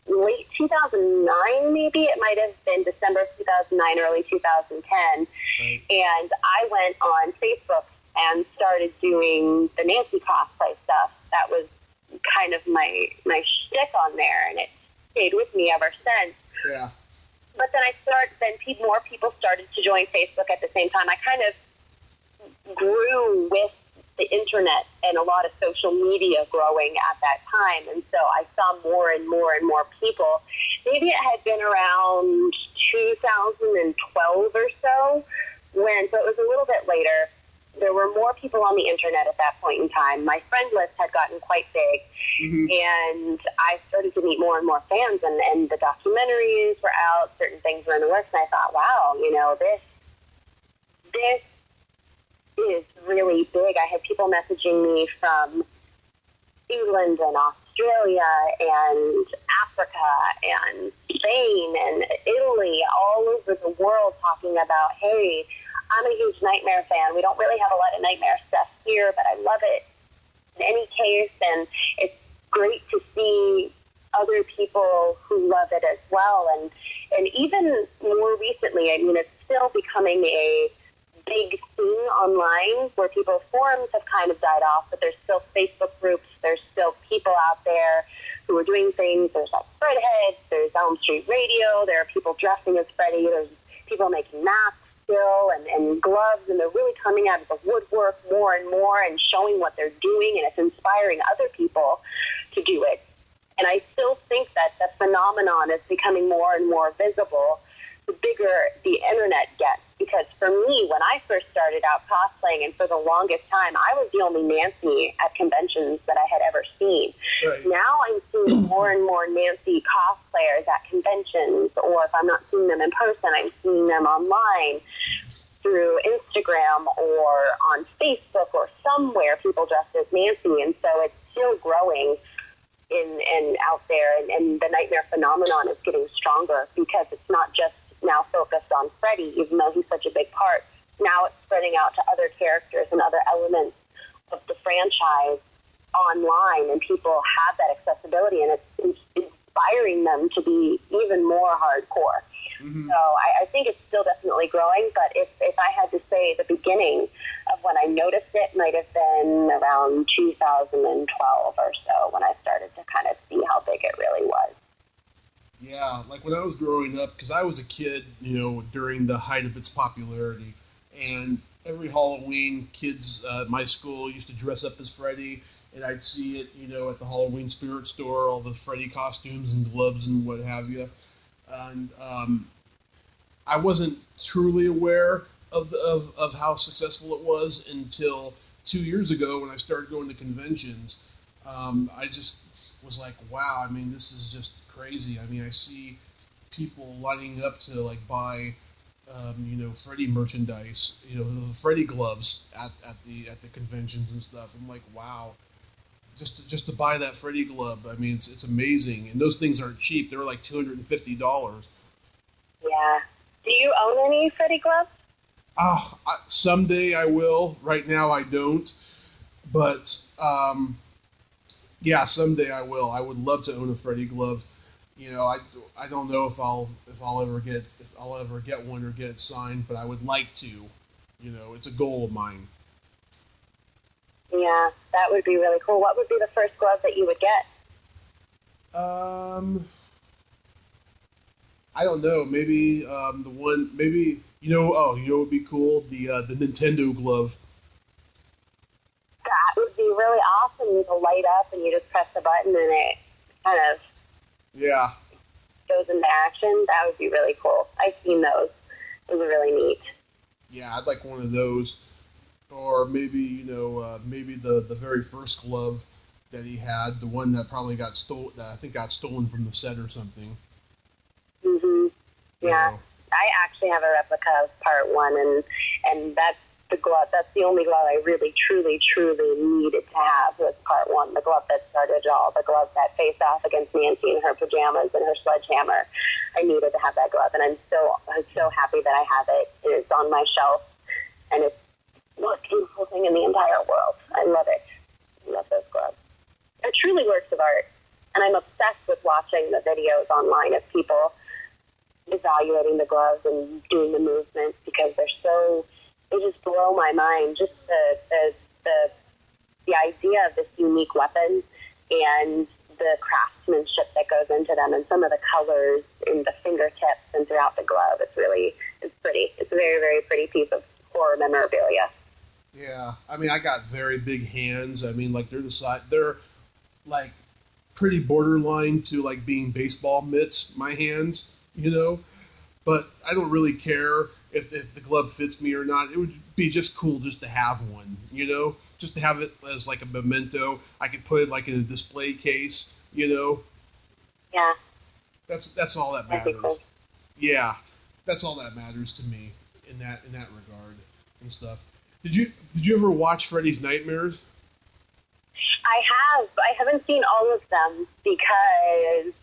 late 2009, maybe. It might have been December of 2009, early 2010. Right. And I went on Facebook and started doing the Nancy cosplay stuff. That was kind of my shtick on there, and it stayed with me ever since. Yeah. But then more people started to join Facebook at the same time. I kind of grew with the internet and a lot of social media growing at that time, and so I saw more and more and more people. Maybe it had been around 2012 or so, so it was a little bit later. There were more people on the internet at that point in time. My friend list had gotten quite big, and I started to meet more and more fans, and the documentaries were out, certain things were in the works, and I thought, wow, this is really big. I had people messaging me from England and Australia and Africa and Spain and Italy, all over the world, talking about, hey, I'm a huge Nightmare fan. We don't really have a lot of Nightmare stuff here, but I love it in any case, and it's great to see other people who love it as well. And even more recently, I mean, it's still becoming a big thing online where forums have kind of died off, but there's still Facebook groups, there's still people out there who are doing things. There's like Fredheads, there's Elm Street Radio, there are people dressing as Freddy, there's people making masks still and gloves, and they're really coming out of the woodwork more and more and showing what they're doing, and it's inspiring other people to do it. And I still think that the phenomenon is becoming more and more visible the bigger the internet gets. Because for me, when I first started out cosplaying, and for the longest time, I was the only Nancy at conventions that I had ever seen. Right. Now I'm seeing more and more Nancy cosplayers at conventions, or if I'm not seeing them in person, I'm seeing them online through Instagram or on Facebook or somewhere, people dressed as Nancy. And so it's still growing and out there, and the Nightmare phenomenon is getting stronger because it's not just now focused on Freddy, even though he's such a big part. Now it's spreading out to other characters and other elements of the franchise online, and people have that accessibility, and it's inspiring them to be even more hardcore. Mm-hmm. So I think it's still definitely growing, but if I had to say the beginning of when I noticed it might have been around 2012 or so, when I started to kind of see how big it really was. Yeah, like when I was growing up, because I was a kid, during the height of its popularity, and every Halloween, kids at my school used to dress up as Freddy, and I'd see it, at the Halloween Spirit Store, all the Freddy costumes and gloves and what have you. And I wasn't truly aware of how successful it was until 2 years ago when I started going to conventions. I just was like, wow, I mean, this is just crazy. I mean, I see people lining up to buy, Freddy merchandise, the Freddy gloves at the conventions and stuff. I'm like, wow, just to buy that Freddy glove. I mean, it's amazing, and those things aren't cheap. They're like $250. Yeah. Do you own any Freddy gloves? Someday I will. Right now I don't, but yeah, someday I will. I would love to own a Freddy glove. I don't know if I'll ever get one or get it signed, but I would like to. It's a goal of mine. Yeah, that would be really cool. What would be the first glove that you would get? I don't know. Maybe the one. Maybe what would be cool? The Nintendo glove. That would be really awesome. You can light up and you just press the button and it kind of goes into action. That would be really cool. I've seen those. Those are really neat. Yeah, I'd like one of those. Or maybe, maybe the very first glove that he had, the one that probably got stolen, that I think got stolen from the set or something. Mm-hmm. Yeah. I actually have a replica of Part 1, and that's the glove. That's the only glove I really, truly, truly needed to have was Part 1, the glove that started it all, the glove that faced off against Nancy in her pajamas and her sledgehammer. I needed to have that glove, and I'm so happy that I have it. It's on my shelf, and it's the most beautiful thing in the entire world. I love it. I love those gloves. They're truly works of art, and I'm obsessed with watching the videos online of people evaluating the gloves and doing the movements because they just blow my mind. Just the idea of this unique weapon and the craftsmanship that goes into them, and some of the colors in the fingertips and throughout the glove. It's pretty. It's a very, very pretty piece of horror memorabilia. Yeah, I mean, I got very big hands. I mean, like, they're like pretty borderline to like being baseball mitts, my hands, you know? But I don't really care if the glove fits me or not. It would be just cool just to have one, you know? Just to have it as like a memento. I could put it like in a display case, you know? Yeah. That's all that matters. That'd be cool. Yeah, that's all that matters to me in that regard and stuff. Did you ever watch Freddy's Nightmares? I have. I haven't seen all of them because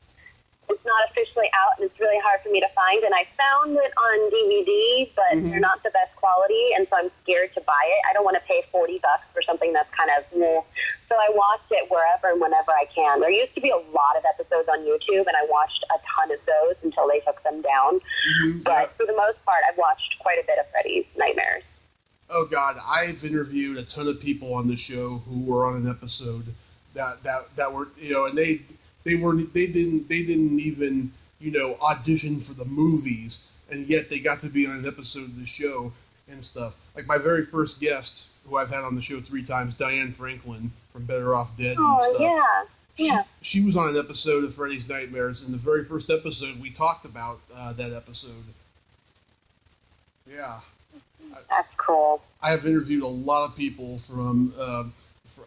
it's not officially out, and it's really hard for me to find. And I found it on DVD, but they're not the best quality, and so I'm scared to buy it. I don't want to pay $40 for something that's kind of meh. So I watch it wherever and whenever I can. There used to be a lot of episodes on YouTube, and I watched a ton of those until they took them down. But for the most part, I've watched quite a bit of Freddy's Nightmares. Oh God, I've interviewed a ton of people on the show who were on an episode that were, you know, and they didn't even, you know, audition for the movies, and yet they got to be on an episode of the show and stuff. Like my very first guest, who I've had on the show 3 times, Diane Franklin from Better Off Dead and stuff. Yeah. She was on an episode of Freddy's Nightmares, and the very first episode we talked about that episode. Yeah. That's cool. I have interviewed a lot of people from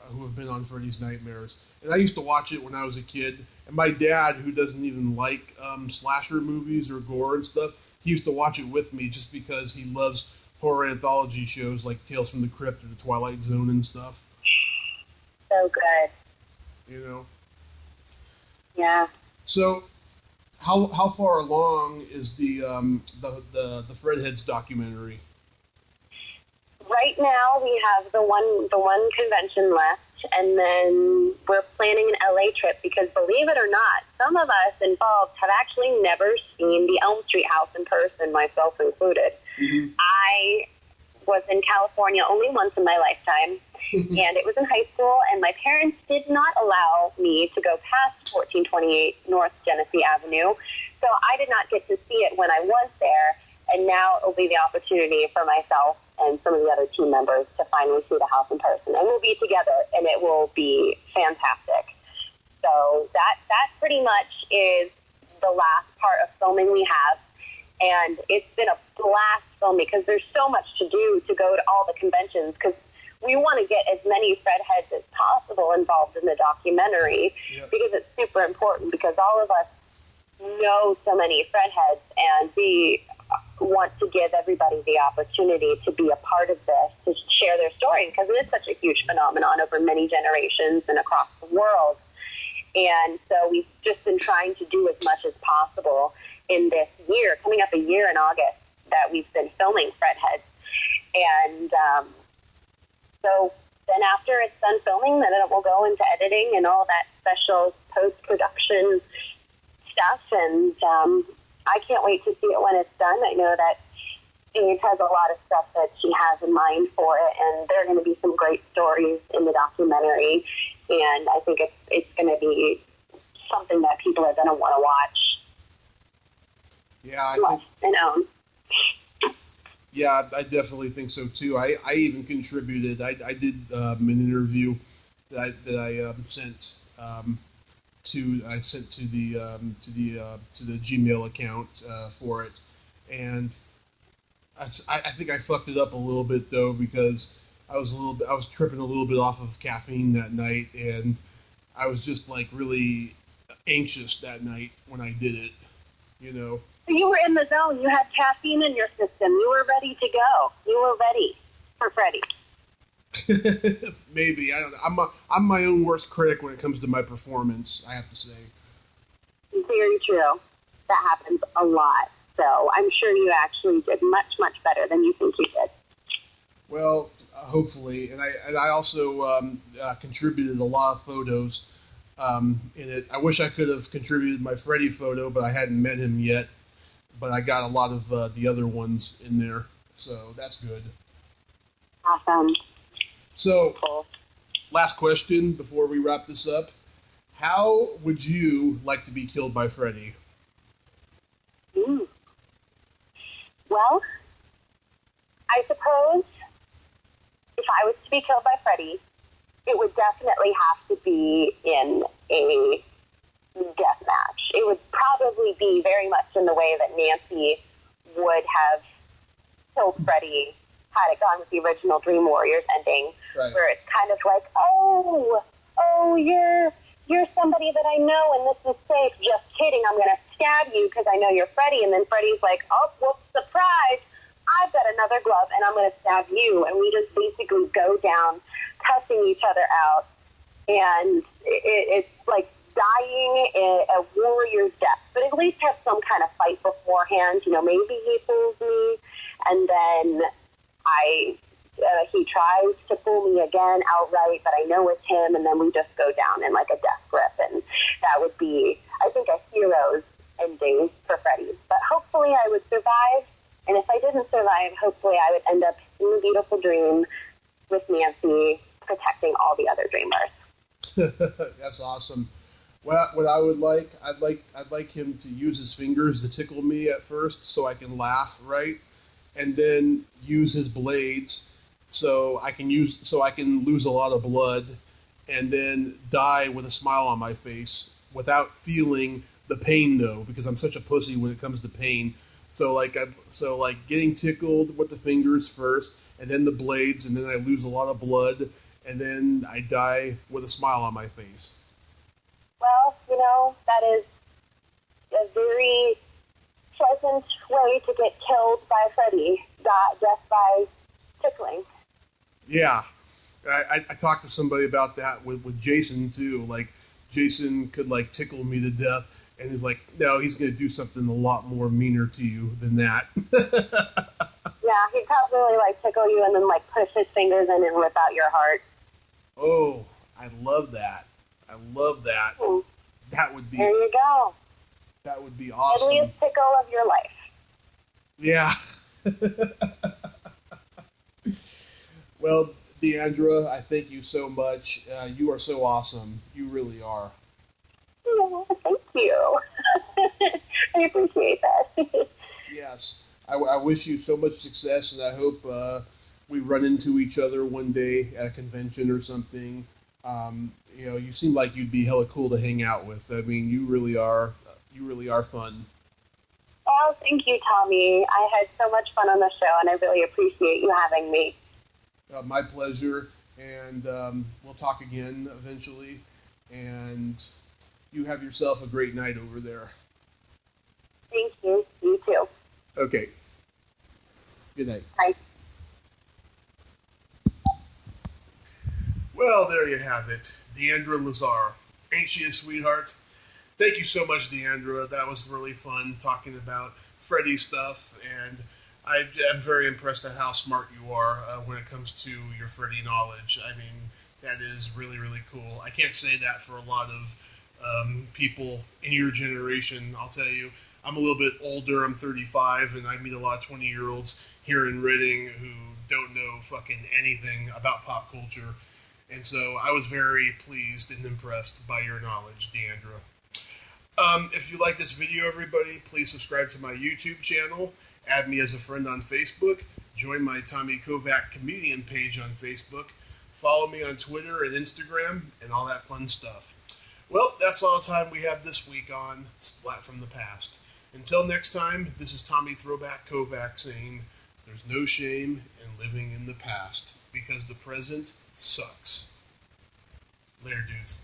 who have been on Freddy's Nightmares, and I used to watch it when I was a kid. And my dad, who doesn't even like slasher movies or gore and stuff, he used to watch it with me just because he loves horror anthology shows like Tales from the Crypt or The Twilight Zone and stuff. So good. You know. Yeah. So, how far along is the Fredheads documentary? Right now, we have the one convention left, and then we're planning an LA trip because, believe it or not, some of us involved have actually never seen the Elm Street house in person, myself included. I was in California only once in my lifetime, and it was in high school, and my parents did not allow me to go past 1428 North Genesee Avenue, so I did not get to see it when I was there, and now it will be the opportunity for myself and some of the other team members to finally see the house in person. And we'll be together, and it will be fantastic. So that pretty much is the last part of filming we have. And it's been a blast filming because there's so much to do to go to all the conventions because we want to get as many Fredheads as possible involved in the documentary because it's super important because all of us know so many Fredheads, and we want to give everybody the opportunity to be a part of this, to share their story, because it is such a huge phenomenon over many generations and across the world. And so we've just been trying to do as much as possible in this year, coming up a year in August, that we've been filming Fredheads. And so then after it's done filming, then it will go into editing and all that special post-production stuff. And I can't wait to see it when it's done. I know that Paige has a lot of stuff that she has in mind for it, and there are going to be some great stories in the documentary, and I think it's going to be something that people are going to want to watch. Yeah, I definitely think so too. I even contributed. I did an interview that I sent. I sent to the Gmail account for it, and I think I fucked it up a little bit though because I was tripping a little bit off of caffeine that night, and I was just like really anxious that night when I did it, you know. You were in the zone. You had caffeine in your system. You were ready to go. You were ready for Freddy. Maybe. I don't know. I'm my own worst critic when it comes to my performance, I have to say. Very true. That happens a lot. So I'm sure you actually did much, much better than you think you did. Well, hopefully. And I also contributed a lot of photos in it. I wish I could have contributed my Freddy photo, but I hadn't met him yet. But I got a lot of the other ones in there. So that's good. Awesome. So, last question before we wrap this up. How would you like to be killed by Freddy? Well, I suppose if I was to be killed by Freddy, it would definitely have to be in a death match. It would probably be very much in the way that Nancy would have killed Freddy had it gone with the original Dream Warriors ending, right, where it's kind of like, oh, you're somebody that I know, and this is safe. Just kidding. I'm going to stab you because I know you're Freddy. And then Freddy's like, oh, whoops, surprise. I've got another glove, and I'm going to stab you. And we just basically go down, cussing each other out. And it's like dying a warrior's death. But at least have some kind of fight beforehand. You know, maybe he fools me, and then he tries to fool me again outright, but I know it's him, and then we just go down in like a death grip, and that would be, I think, a hero's ending for Freddy. But hopefully I would survive, and if I didn't survive, hopefully I would end up in a beautiful dream with Nancy protecting all the other dreamers. That's awesome. What I would like, I'd like him to use his fingers to tickle me at first so I can laugh, right? And then use his blades so I can lose a lot of blood, and then die with a smile on my face without feeling the pain though, because I'm such a pussy when it comes to pain. So getting tickled with the fingers first, and then the blades, and then I lose a lot of blood, and then I die with a smile on my face. Well, you know, that is a very pleasant way to get killed by Freddy, just by tickling. Yeah, I talked to somebody about that with Jason too. Like, Jason could like tickle me to death, and he's like, no, he's going to do something a lot more meaner to you than that. Yeah, he'd probably like tickle you and then like push his fingers in and rip out your heart. Oh, I love that. I love that. That would be. There you go. That would be awesome. Deadliest tickle of your life. Yeah. Well, Diandra, I thank you so much. You are so awesome. You really are. Yeah, thank you. I appreciate that. Yes. I wish you so much success, and I hope we run into each other one day at a convention or something. You know, you seem like you'd be hella cool to hang out with. I mean, you really are. You really are fun. Oh, thank you, Tommy. I had so much fun on the show, and I really appreciate you having me. My pleasure, and we'll talk again eventually. And you have yourself a great night over there. Thank you. You too. Okay. Good night. Bye. Well, there you have it. Diandra Lazor. Ain't she a sweetheart? Thank you so much, Diandra. That was really fun talking about Freddy stuff, and I'm very impressed at how smart you are when it comes to your Freddy knowledge. I mean, that is really, really cool. I can't say that for a lot of people in your generation, I'll tell you. I'm a little bit older. I'm 35, and I meet a lot of 20-year-olds here in Reading who don't know fucking anything about pop culture. And so I was very pleased and impressed by your knowledge, Diandra. If you like this video, everybody, please subscribe to my YouTube channel, add me as a friend on Facebook, join my Tommy Kovac comedian page on Facebook, follow me on Twitter and Instagram, and all that fun stuff. Well, that's all the time we have this week on Splat from the Past. Until next time, this is Tommy Throwback Kovac saying, there's no shame in living in the past, because the present sucks. Later, dudes.